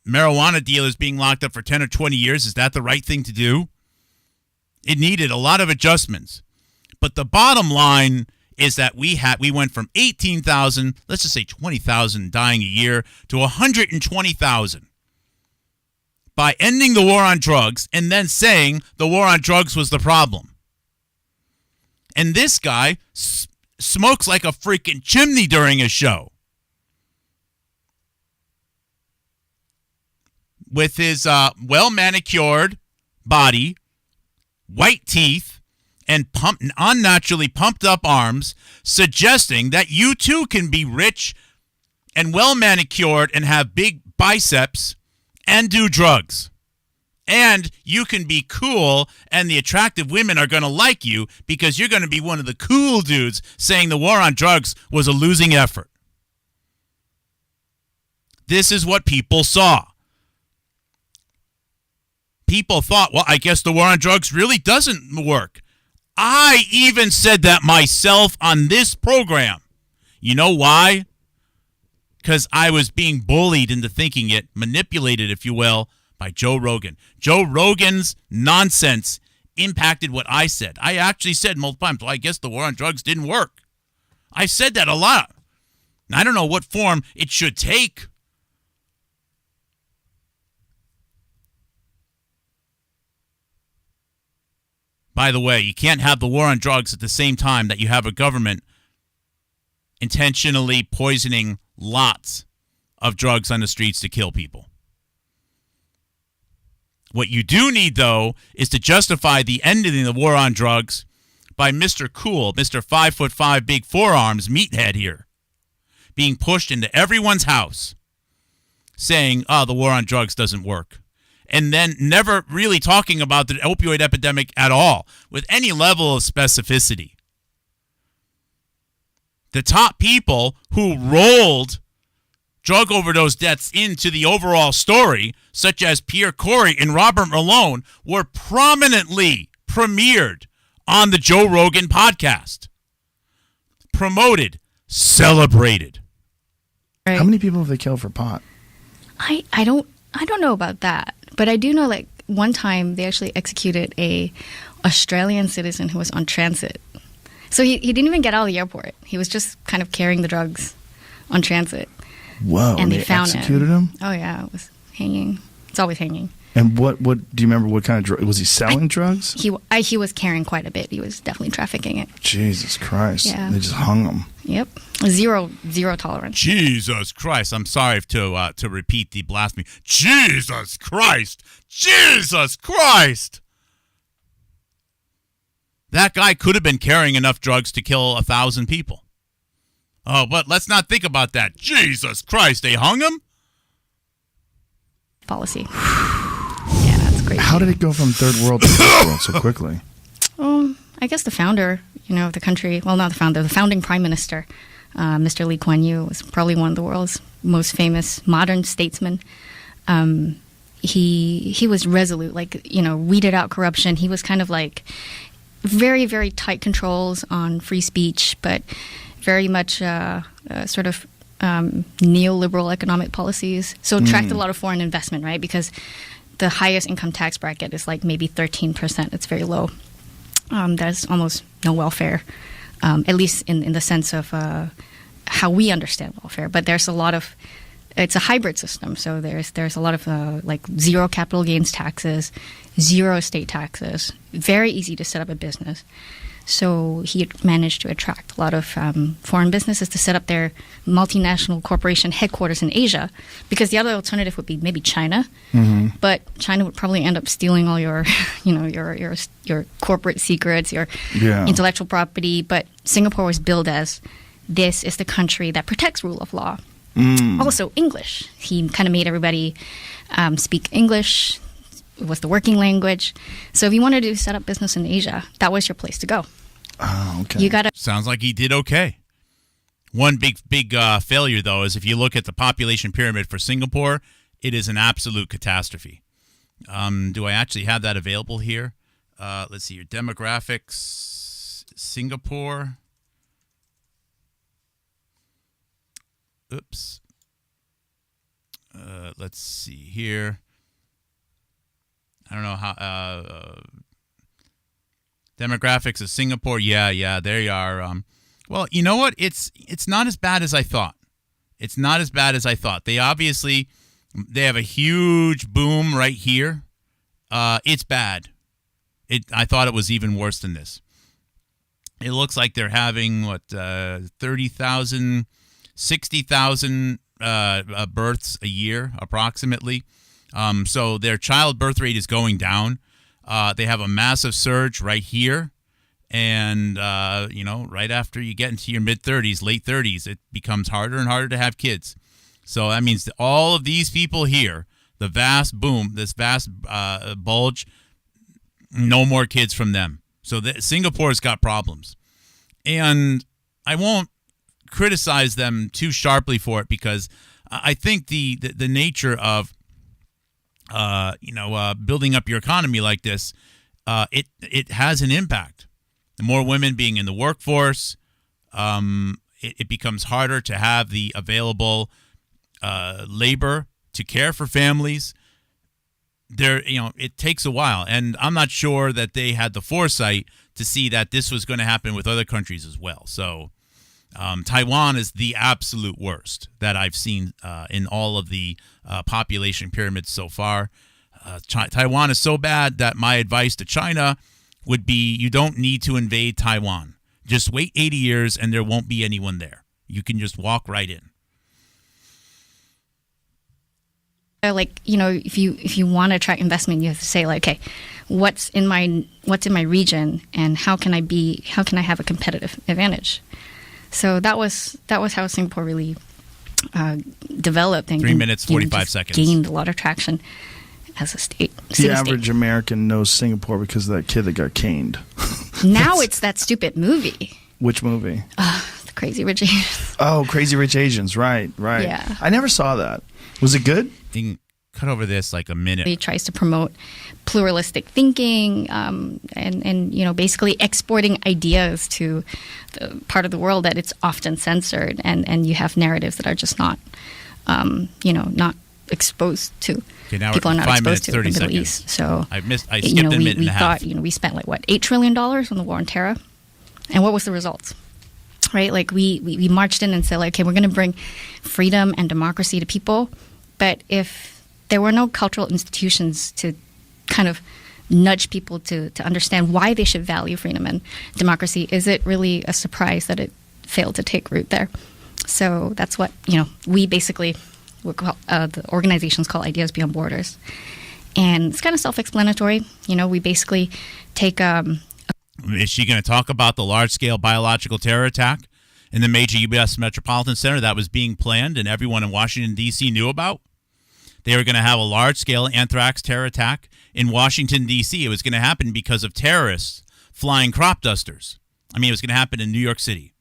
marijuana dealers being locked up for 10 or 20 years, is that the right thing to do? It needed a lot of adjustments. But the bottom line is that we went from 18,000, let's just say 20,000 dying a year, to 120,000 by ending the war on drugs and then saying the war on drugs was the problem. And this guy smokes like a freaking chimney during his show. With his well-manicured body, white teeth, and unnaturally pumped up arms, suggesting that you too can be rich and well-manicured and have big biceps and do drugs. And you can be cool, and the attractive women are going to like you because you're going to be one of the cool dudes saying the war on drugs was a losing effort. This is what people saw. People thought, well, I guess the war on drugs really doesn't work. I even said that myself on this program. You know why? Because I was being bullied into thinking it, manipulated, if you will, by Joe Rogan. Joe Rogan's nonsense impacted what I said. I actually said multiple times, well, I guess the war on drugs didn't work. I said that a lot. I don't know what form it should take. By the way, you can't have the war on drugs at the same time that you have a government intentionally poisoning lots of drugs on the streets to kill people. What you do need, though, is to justify the ending of the war on drugs by Mr. Cool, Mr. 5'5", big forearms, meathead here, being pushed into everyone's house, saying, oh, the war on drugs doesn't work. And then never really talking about the opioid epidemic at all, with any level of specificity. The top people who rolled drug overdose deaths into the overall story, such as Pierre Corey and Robert Malone, were prominently premiered on the Joe Rogan podcast. Promoted, celebrated. Right. How many people have they killed for pot? I don't know about that. But I do know, like, one time they actually executed a Australian citizen who was on transit. So he didn't even get out of the airport. He was just kind of carrying the drugs on transit. Whoa. And they found executed him? Oh, yeah. It was hanging. It's always hanging. And what do you remember what kind of drug? Was he selling drugs? He was carrying quite a bit. He was definitely trafficking it. Jesus Christ. Yeah. They just hung him. Yep. Zero tolerance. Jesus Christ. I'm sorry to repeat the blasphemy. Jesus Christ. Jesus Christ. That guy could have been carrying enough drugs to kill 1,000 people. Oh, but let's not think about that. Jesus Christ. They hung him? policy. Yeah, that's crazy. How did it go from third world to first world so quickly? I guess the founder, of the country, well, not the founder, the founding prime minister, Mr. Lee Kuan Yew, was probably one of the world's most famous modern statesmen. He was resolute, weeded out corruption. He was kind of like very, very tight controls on free speech, but very much sort of neoliberal economic policies. So attracted a lot of foreign investment, right? Because the highest income tax bracket is like maybe 13%. It's very low. There's almost no welfare, at least in the sense of how we understand welfare. But there's a lot of, it's a hybrid system. So there's a lot of zero capital gains taxes, zero estate taxes, very easy to set up a business. So he had managed to attract a lot of foreign businesses to set up their multinational corporation headquarters in Asia, because the other alternative would be maybe China, but China would probably end up stealing all your, your corporate secrets, your intellectual property. But Singapore was billed as this is the country that protects rule of law. Also English. He kind of made everybody speak English. It was the working language. So if you wanted to set up business in Asia, that was your place to go. Oh, okay. Sounds like he did okay. One big failure, though, is if you look at the population pyramid for Singapore, it is an absolute catastrophe. Do I actually have that available here? Let's see your demographics. Singapore. Oops. Let's see here. I don't know how demographics of Singapore. Yeah, there you are. Well, you know what? It's not as bad as I thought. It's not as bad as I thought. They have a huge boom right here. It's bad. I thought it was even worse than this. It looks like they're having 30,000, 60,000 births a year approximately. So their child birth rate is going down. They have a massive surge right here. And, right after you get into your mid-30s, late 30s, it becomes harder and harder to have kids. So that means that all of these people here, the vast boom, this vast bulge, no more kids from them. So Singapore's got problems. And I won't criticize them too sharply for it, because I think the nature of building up your economy like this, it has an impact. The more women being in the workforce, it becomes harder to have the available labor to care for families. It takes a while, and I'm not sure that they had the foresight to see that this was going to happen with other countries as well. So Taiwan is the absolute worst that I've seen in all of the population pyramids so far. Taiwan is so bad that my advice to China would be, you don't need to invade Taiwan. Just wait 80 years and there won't be anyone there. You can just walk right in. If you want to attract investment, you have to say, okay, what's in my region, and how can I have a competitive advantage? So that was how Singapore really developed and 3 minutes 45 seconds gained a lot of traction as a state. The average American knows Singapore because of that kid that got caned. Now it's that stupid movie. Which movie? The Crazy Rich Asians. Oh, Crazy Rich Asians. Right. Yeah. I never saw that. Was it good? You can cut over this like a minute. He tries to promote pluralistic thinking, and basically exporting ideas to the part of the world that it's often censored, and you have narratives that are just not exposed to. Okay, now people are not 5 exposed minutes, to 30 in the Middle seconds. East. So I skipped a minute and a half. We thought we spent $8 trillion on the war on terror, and what was the result? Right, we marched in and said, okay, we're going to bring freedom and democracy to people, but if there were no cultural institutions to kind of nudge people to understand why they should value freedom and democracy, is it really a surprise that it failed to take root there? So that's what we basically. The organization's called Ideas Beyond Borders. And it's kind of self-explanatory. We basically take... Is she going to talk about the large-scale biological terror attack in the major U.S. metropolitan center that was being planned and everyone in Washington, D.C. knew about? they were going to have a large-scale anthrax terror attack in Washington, D.C. It was going to happen because of terrorists flying crop dusters. I mean, it was going to happen in New York City.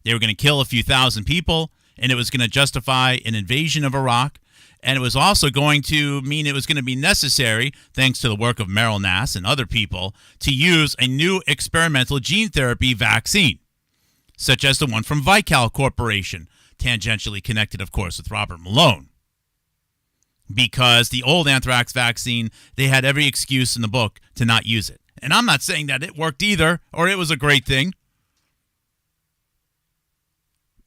They were going to kill a few thousand people, and it was going to justify an invasion of Iraq. And it was also going to mean it was going to be necessary, thanks to the work of Meryl Nass and other people, to use a new experimental gene therapy vaccine, such as the one from Vical Corporation, tangentially connected, of course, with Robert Malone. Because the old anthrax vaccine, they had every excuse in the book to not use it. And I'm not saying that it worked either, or it was a great thing.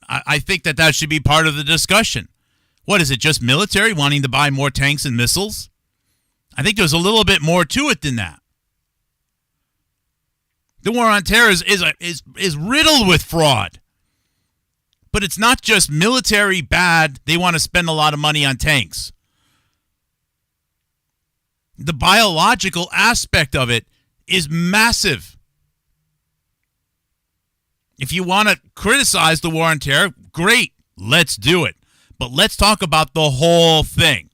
I think that should be part of the discussion. What is it, just military wanting to buy more tanks and missiles? I think there's a little bit more to it than that. The war on terror is riddled with fraud. But it's not just military bad. They want to spend a lot of money on tanks. The biological aspect of it is massive. If you want to criticize the war on terror, great, let's do it. But let's talk about the whole thing.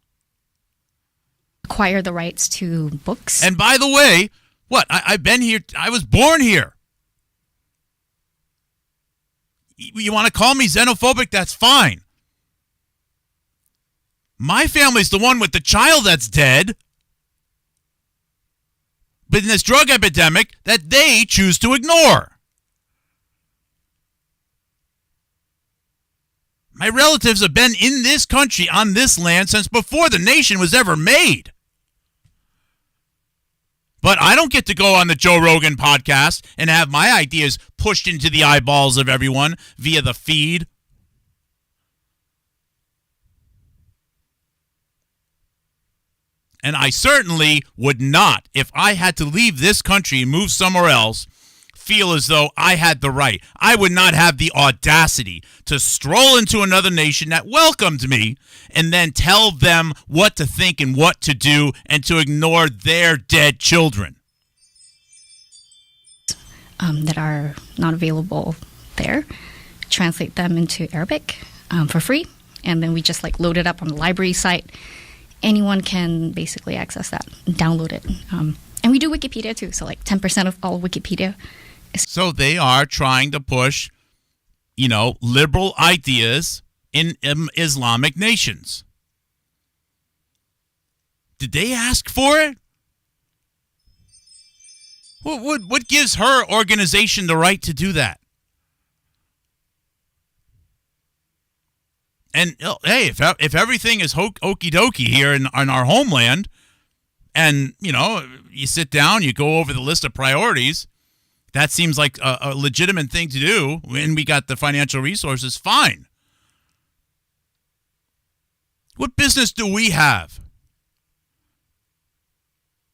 Acquire the rights to books. And by the way, what? I've been here. I was born here. You want to call me xenophobic? That's fine. My family's the one with the child that's dead. But in this drug epidemic that they choose to ignore. My relatives have been in this country, on this land, since before the nation was ever made. But I don't get to go on the Joe Rogan podcast and have my ideas pushed into the eyeballs of everyone via the feed. And I certainly would not, if I had to leave this country and move somewhere else, feel as though I had the right. I would not have the audacity to stroll into another nation that welcomed me and then tell them what to think and what to do and to ignore their dead children. That are not available there, translate them into Arabic for free, and then we just load it up on the library site. Anyone can basically access that, download it. And we do Wikipedia too, so 10% of all Wikipedia. So they are trying to push, liberal ideas in Islamic nations. Did they ask for it? What gives her organization the right to do that? And hey, if everything is okie dokie here in our homeland, and you sit down, you go over the list of priorities, that seems like a legitimate thing to do, and we got the financial resources, fine. What business do we have?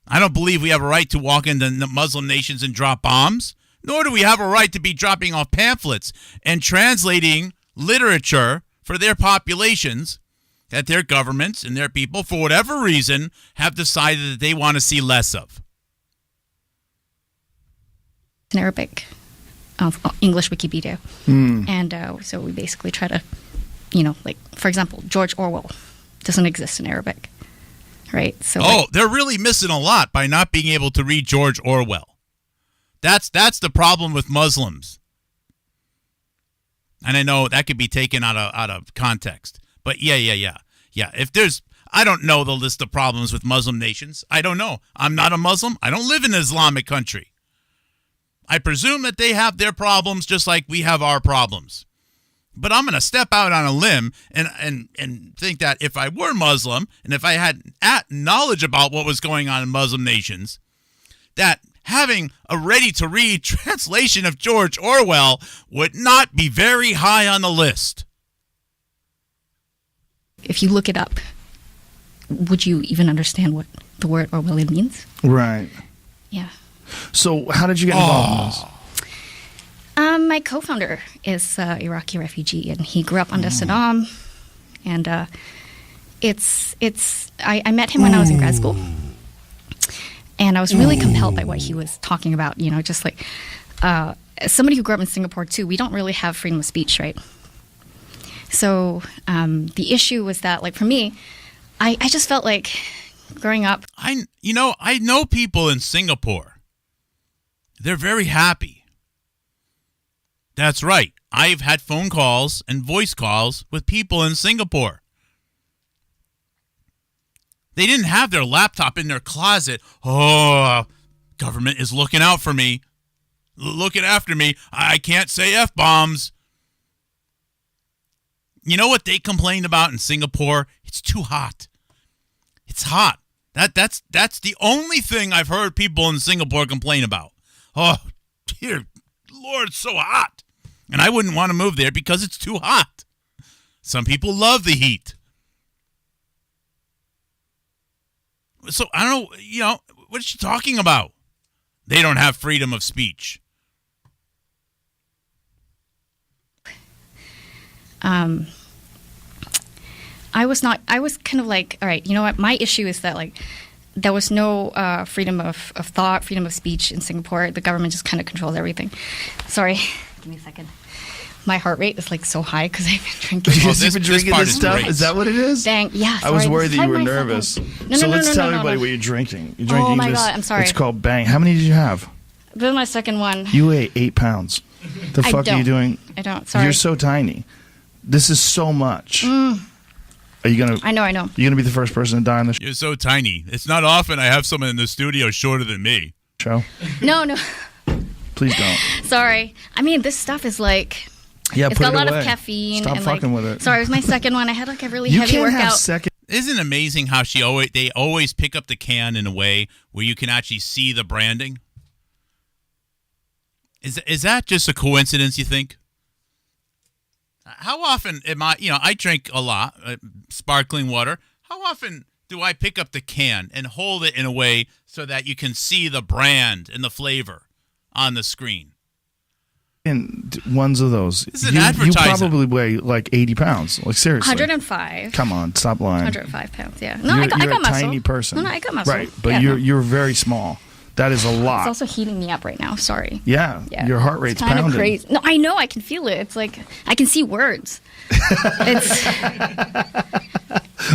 I don't believe we have a right to walk into Muslim nations and drop bombs, nor do we have a right to be dropping off pamphlets and translating literature for their populations that their governments and their people, for whatever reason, have decided that they want to see less of. In Arabic, English Wikipedia. And so we basically try to, for example, George Orwell doesn't exist in Arabic, right? So they're really missing a lot by not being able to read George Orwell. That's the problem with Muslims. And I know that could be taken out of context. But yeah. If there's, I don't know the list of problems with Muslim nations. I don't know. I'm not a Muslim. I don't live in an Islamic country. I presume that they have their problems just like we have our problems. But I'm going to step out on a limb and think that if I were Muslim and if I had knowledge about what was going on in Muslim nations, that having a ready-to-read translation of George Orwell would not be very high on the list. If you look it up, would you even understand what the word Orwellian means? Right. Yeah. So how did you get involved in this? My co-founder is an Iraqi refugee, and he grew up under Saddam. And I met him when I was in grad school. And I was really compelled by what he was talking about, just like as somebody who grew up in Singapore too, we don't really have freedom of speech, right? So the issue was that, for me, I just felt like growing up. I know people in Singapore. They're very happy. That's right. I've had phone calls and voice calls with people in Singapore. They didn't have their laptop in their closet. Oh, government is looking out for me. Looking after me. I can't say F-bombs. You know what they complained about in Singapore? It's too hot. It's hot. That's the only thing I've heard people in Singapore complain about. Oh, dear Lord, it's so hot. And I wouldn't want to move there because it's too hot. Some people love the heat. So I don't know, what is she talking about? They don't have freedom of speech. I was kind of like, all right, you know what? My issue is that like there was no freedom of thought, freedom of speech in Singapore. The government just kind of controls everything. Sorry, give me a second. My heart rate is like so high because I've been drinking. Because you've been drinking this stuff? Is that what it is? Dang, yeah. Sorry, I was worried that you were nervous. So let's tell everybody what you're drinking. You're drinking oh my God, I'm sorry. It's called Bang. How many did you have? This is my second one. You weigh 8 pounds. The fuck are you doing? I don't. Sorry. You're so tiny. This is so much. Are you gonna? I know. You're gonna be the first person to die on the You're so tiny. It's not often I have someone in the studio shorter than me. show. No. Please don't. Sorry. I mean, this stuff is like. Yeah, it's put got it a lot away. of caffeine. Stop and fucking like, with it. Sorry, it was my second one. I had like a really You heavy can't workout. have second. Isn't it amazing how they always pick up the can in a way where you can actually see the branding? Is that just a coincidence, you think? How often am I drink a lot, sparkling water. How often do I pick up the can and hold it in a way so that you can see the brand and the flavor on the screen? And ones of those. This is an you advertisement. probably weigh like 80 pounds. Like seriously. 105. Come on, stop lying. 105 pounds, yeah. No, you're, I got you're a muscle. tiny person. No, I got muscle. Right, but yeah, you're very small. That is a lot. It's also heating me up right now. Sorry. Yeah, your heart rate's kind pounding. of crazy. No, I know. I can feel it. It's like I can see words. It's.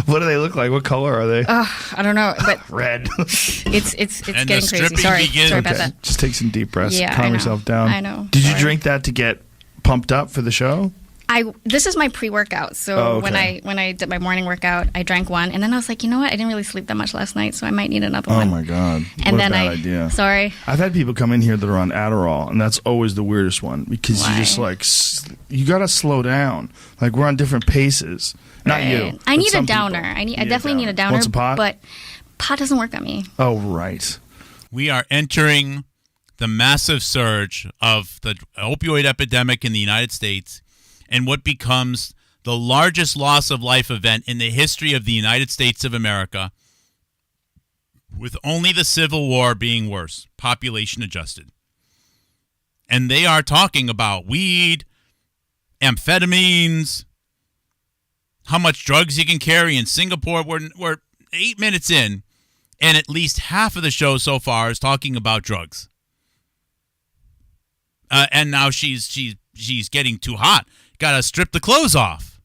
What do they look like? What color are they? I don't know, but red. it's And getting crazy. Sorry about that. Just take some deep breaths. Yeah, Calm I know. yourself down. I know. Did you Sorry. drink that to get pumped up for the show? This is my pre-workout. So when I did my morning workout, I drank one, and then I was like, you know what? I didn't really sleep that much last night, so I might need another one. Oh my god! And what then a bad idea. Sorry. I've had people come in here that are on Adderall, and that's always the weirdest one because Why? you just like you got to slow down. Like we're on different paces. Not Right. you. I but need a some downer. people. I definitely need a downer. Want some pot? But pot doesn't work on me. Oh right. We are entering the massive surge of the opioid epidemic in the United States and what becomes the largest loss of life event in the history of the United States of America, with only the Civil War being worse, population adjusted. And they are talking about weed, amphetamines, how much drugs you can carry in Singapore. We're 8 minutes in, and at least half of the show so far is talking about drugs. And now she's getting too hot. Got to strip the clothes off.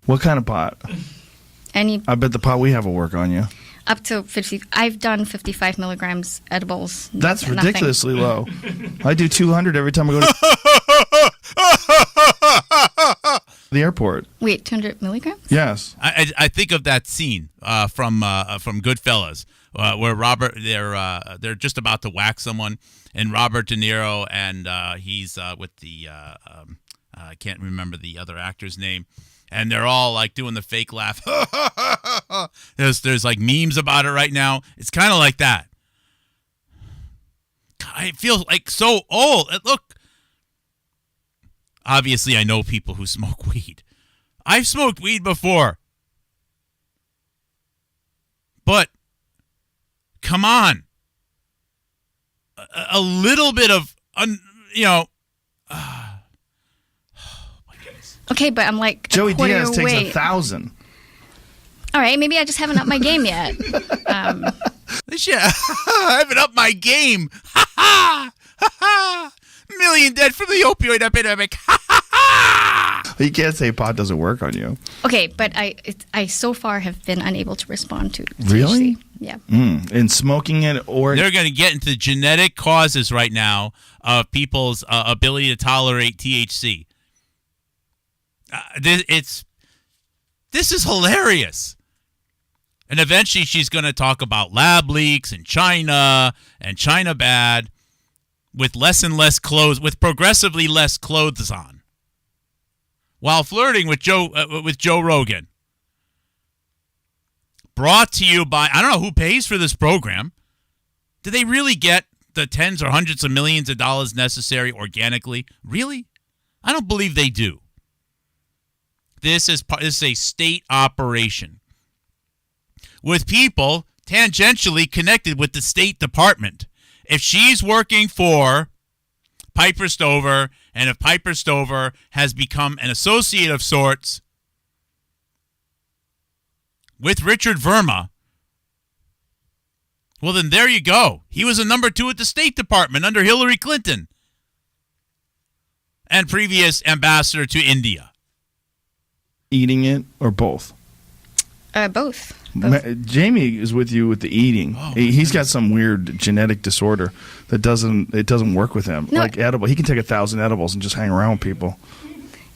What kind of pot? I bet the pot we have will work on you. Up to 50. I've done 55 milligrams edibles. That's Nothing. ridiculously low. I do 200 every time I go to the airport. Wait, 200 milligrams? Yes. I think of that scene from Goodfellas where Robert they're just about to whack someone, and Robert De Niro and he's with the I can't remember the other actor's name, and they're all like doing the fake laugh. There's like memes about it right now. It's kind of like that. God, I feel like so old. Look, obviously I know people who smoke weed. I've smoked weed before. But come on. A little bit of, Okay, but I'm like Joey a quarter Diaz takes away. 1,000. All right, maybe I just haven't upped my game yet. I haven't upped my game. Ha ha! Ha ha! Million dead from the opioid epidemic. Ha ha ha! You can't say pot doesn't work on you. Okay, but I so far have been unable to respond to really? THC. Yeah. And smoking it, or they're going to get into genetic causes right now of people's ability to tolerate THC. This is hilarious. And eventually she's going to talk about lab leaks and China bad with less and less clothes, with progressively less clothes on, while flirting with Joe Rogan. Brought to you by, I don't know who pays for this program. Do they really get the tens or hundreds of millions of dollars necessary organically? Really? I don't believe they do. This is a state operation with people tangentially connected with the State Department. If she's working for Piper Stover, and if Piper Stover has become an associate of sorts with Richard Verma, well, then there you go. He was a number 2 at the State Department under Hillary Clinton and previous ambassador to India. Eating it or both? Both. Jamie is with you with the eating. Oh, He's got some weird genetic disorder that doesn't work with him. No. Like edible, he can take 1,000 edibles and just hang around with people.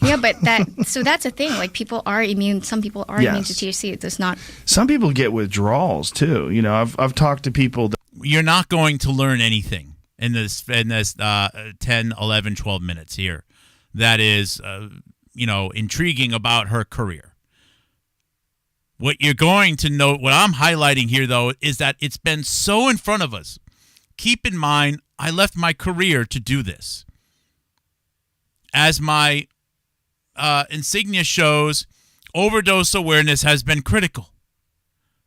Yeah, but that's a thing. Like people are immune. Some people are immune to Yes. THC. It does not. Some people get withdrawals too. You know, I've talked to people. You're not going to learn anything in this 10, 11, 12 minutes here that is, intriguing about her career. What you're going to note, what I'm highlighting here, though, is that it's been so in front of us. Keep in mind, I left my career to do this. As my insignia shows, overdose awareness has been critical.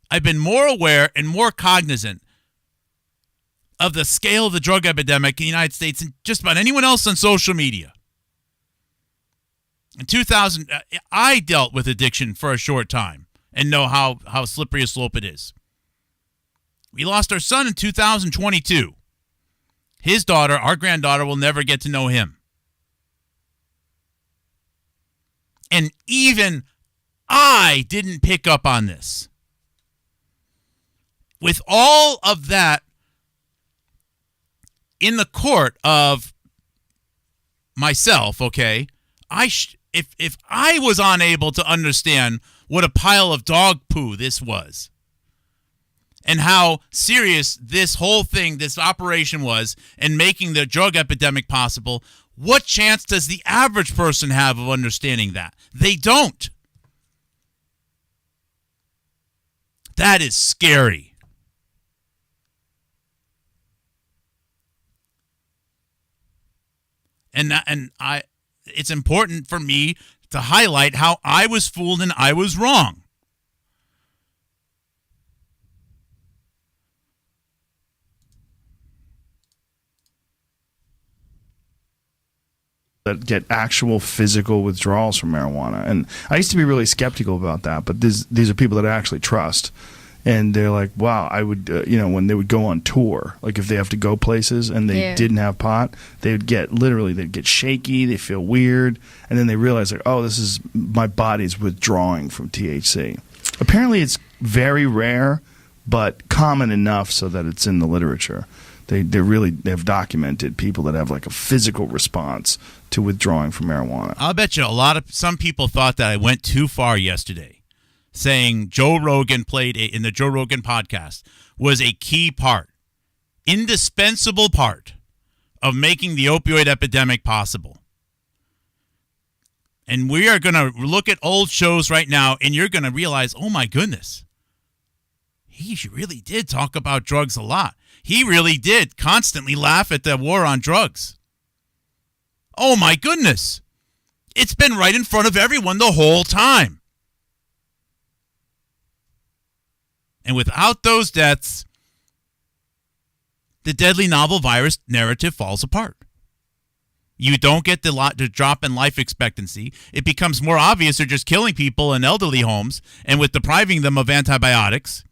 I've been more aware and more cognizant of the scale of the drug epidemic in the United States than just about anyone else on social media. In 2000, I dealt with addiction for a short time and know how slippery a slope it is. We lost our son in 2022. His daughter, our granddaughter, will never get to know him. And even I didn't pick up on this. With all of that in the court of myself, okay, if I was unable to understand what a pile of dog poo this was and how serious this whole thing, this operation was in making the drug epidemic possible, what chance does the average person have of understanding that? They don't. That is scary. It's important for me to highlight how I was fooled and I was wrong. That get actual physical withdrawals from marijuana. And I used to be really skeptical about that, but these are people that I actually trust. And they're like, wow, I would, when they would go on tour, like if they have to go places and they didn't have pot, they'd get shaky, they feel weird. And then they realize, like, oh, this is my body's withdrawing from THC. Apparently it's very rare, but common enough so that it's in the literature. They have documented people that have like a physical response to withdrawing from marijuana. I'll bet you some people thought that I went too far yesterday, saying Joe Rogan in the Joe Rogan podcast was a key part, indispensable part of making the opioid epidemic possible. And we are going to look at old shows right now, and you're going to realize, oh my goodness, he really did talk about drugs a lot. He really did constantly laugh at the war on drugs. Oh my goodness. It's been right in front of everyone the whole time. And without those deaths, the deadly novel virus narrative falls apart. You don't get the drop in life expectancy. It becomes more obvious they're just killing people in elderly homes and with depriving them of antibiotics.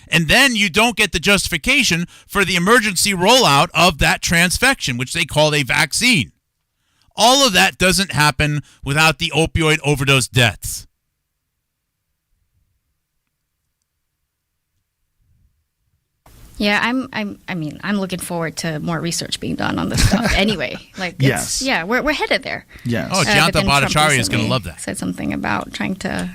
And then you don't get the justification for the emergency rollout of that transfection, which they call a vaccine. All of that doesn't happen without the opioid overdose deaths. Yeah, I'm looking forward to more research being done on this stuff. Anyway, like, yes, we're headed there. Yes. Oh, Janta Bhattacharya is going to love that. Said something about trying to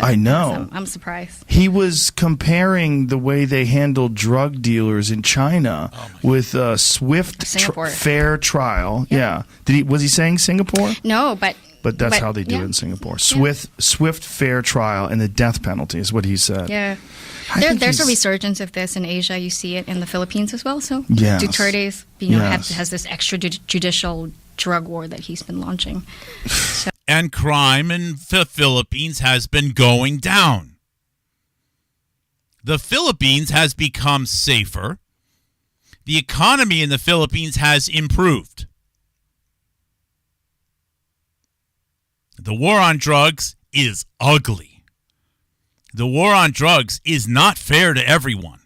I know. I'm surprised. He was comparing the way they handled drug dealers in China with a swift, fair trial. Yeah. Was he saying Singapore? No, but that's how they do it in Singapore. Swift, fair trial, and the death penalty is what he said. Yeah. There's a resurgence of this in Asia. You see it in the Philippines as well. So Duterte's, has this extrajudicial drug war that he's been launching. So. And crime in the Philippines has been going down. The Philippines has become safer. The economy in the Philippines has improved. The war on drugs is ugly. The war on drugs is not fair to everyone.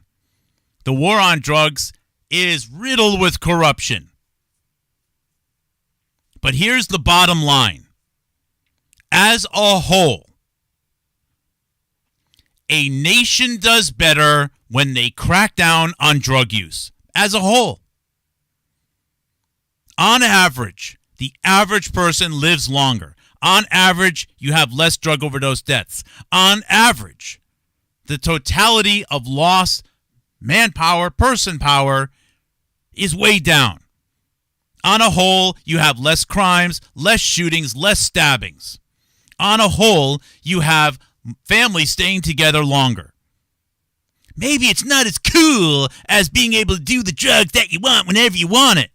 The war on drugs is riddled with corruption. But here's the bottom line. As a whole, a nation does better when they crack down on drug use. As a whole. On average, the average person lives longer. On average, you have less drug overdose deaths. On average, the totality of lost manpower, person power, is way down. On a whole, you have less crimes, less shootings, less stabbings. On a whole, you have families staying together longer. Maybe it's not as cool as being able to do the drugs that you want whenever you want it.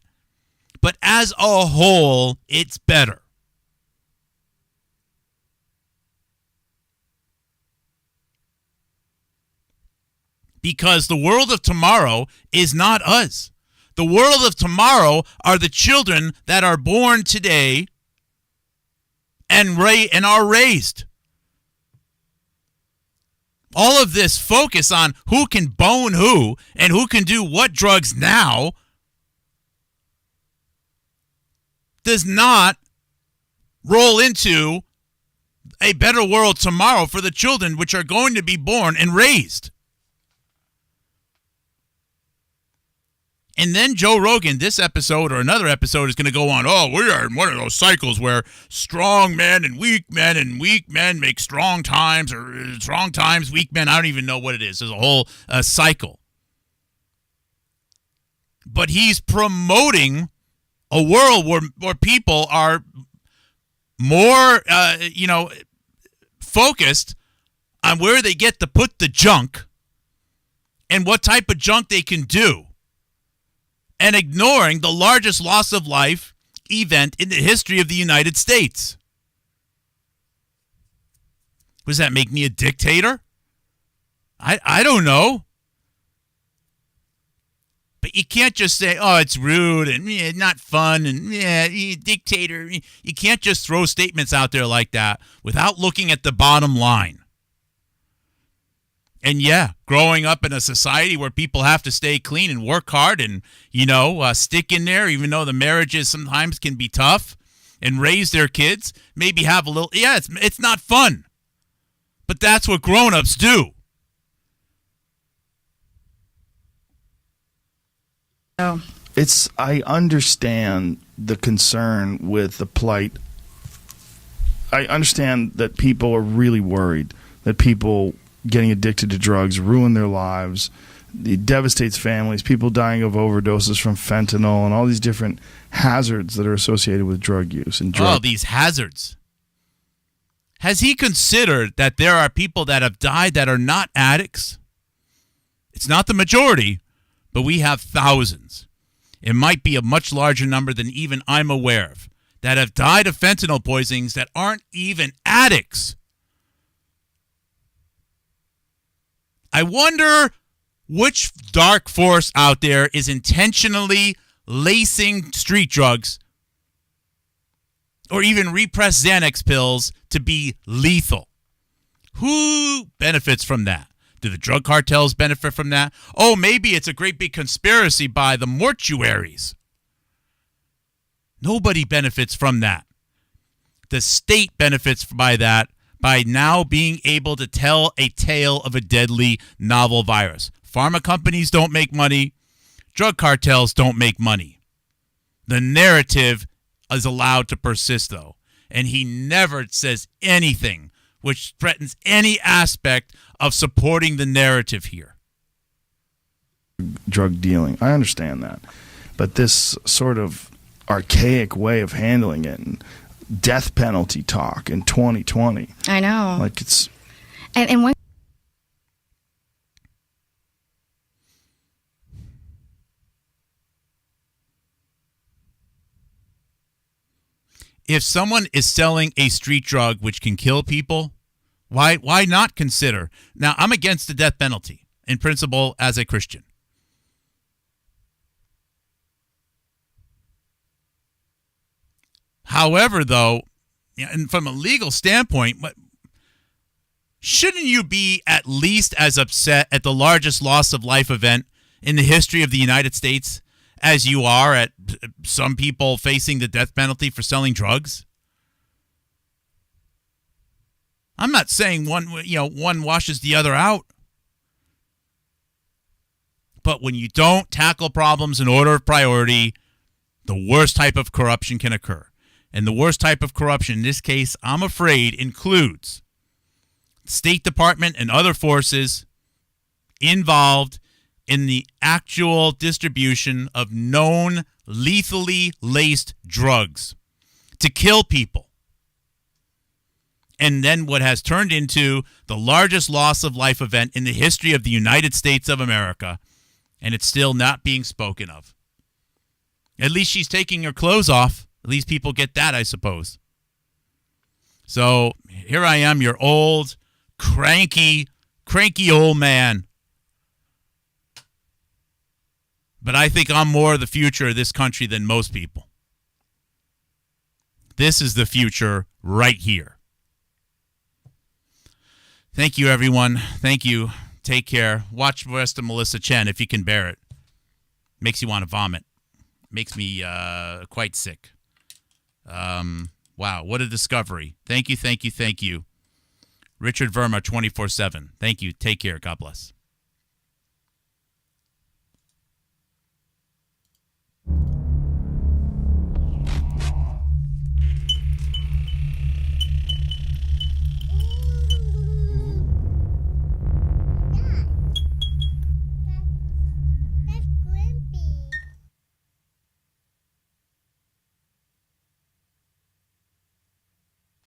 But as a whole, it's better. Because the world of tomorrow is not us. The world of tomorrow are the children that are born today and are raised. All of this focus on who can bone who and who can do what drugs now does not roll into a better world tomorrow for the children which are going to be born and raised. And then Joe Rogan, this episode or another episode, is going to go on, we are in one of those cycles where strong men and weak men make strong times, or strong times, weak men. I don't even know what it is. There's a whole cycle. But he's promoting a world where people are more, focused on where they get to put the junk and what type of junk they can do, and ignoring the largest loss of life event in the history of the United States. Does that make me a dictator? I don't know. But you can't just say, it's rude and not fun and dictator. You can't just throw statements out there like that without looking at the bottom line. And growing up in a society where people have to stay clean and work hard and, stick in there, even though the marriages sometimes can be tough, and raise their kids, maybe have a little, it's not fun. But that's what grown-ups do. Oh. I understand the concern with the plight. I understand that people are really worried that people getting addicted to drugs ruin their lives. It devastates families, people dying of overdoses from fentanyl and all these different hazards that are associated with drug use. And these hazards. Has he considered that there are people that have died that are not addicts? It's not the majority, but we have thousands. It might be a much larger number than even I'm aware of that have died of fentanyl poisonings that aren't even addicts. I wonder which dark force out there is intentionally lacing street drugs or even repressed Xanax pills to be lethal. Who benefits from that? Do the drug cartels benefit from that? Maybe it's a great big conspiracy by the mortuaries. Nobody benefits from that. The state benefits by that by now being able to tell a tale of a deadly novel virus. Pharma companies don't make money. Drug cartels don't make money. The narrative is allowed to persist, though. And he never says anything which threatens any aspect of supporting the narrative here. Drug dealing. I understand that. But this sort of archaic way of handling it and death penalty talk in 2020. I know. Like it's... And when... If someone is selling a street drug which can kill people, why not consider? Now, I'm against the death penalty in principle as a Christian. However, though, and from a legal standpoint, shouldn't you be at least as upset at the largest loss of life event in the history of the United States as you are at some people facing the death penalty for selling drugs? I'm not saying one washes the other out. But when you don't tackle problems in order of priority, the worst type of corruption can occur. And the worst type of corruption in this case, I'm afraid, includes State Department and other forces involved in the actual distribution of known lethally laced drugs to kill people. And then what has turned into the largest loss of life event in the history of the United States of America, and it's still not being spoken of. At least she's taking her clothes off. At least people get that, I suppose. So here I am, your old, cranky old man. But I think I'm more the future of this country than most people. This is the future right here. Thank you, everyone. Thank you. Take care. Watch the rest of Melissa Chen if you can bear it. Makes you want to vomit. Makes me quite sick. Wow, what a discovery. Thank you. Richard Verma, 24/7. Thank you. Take care. God bless.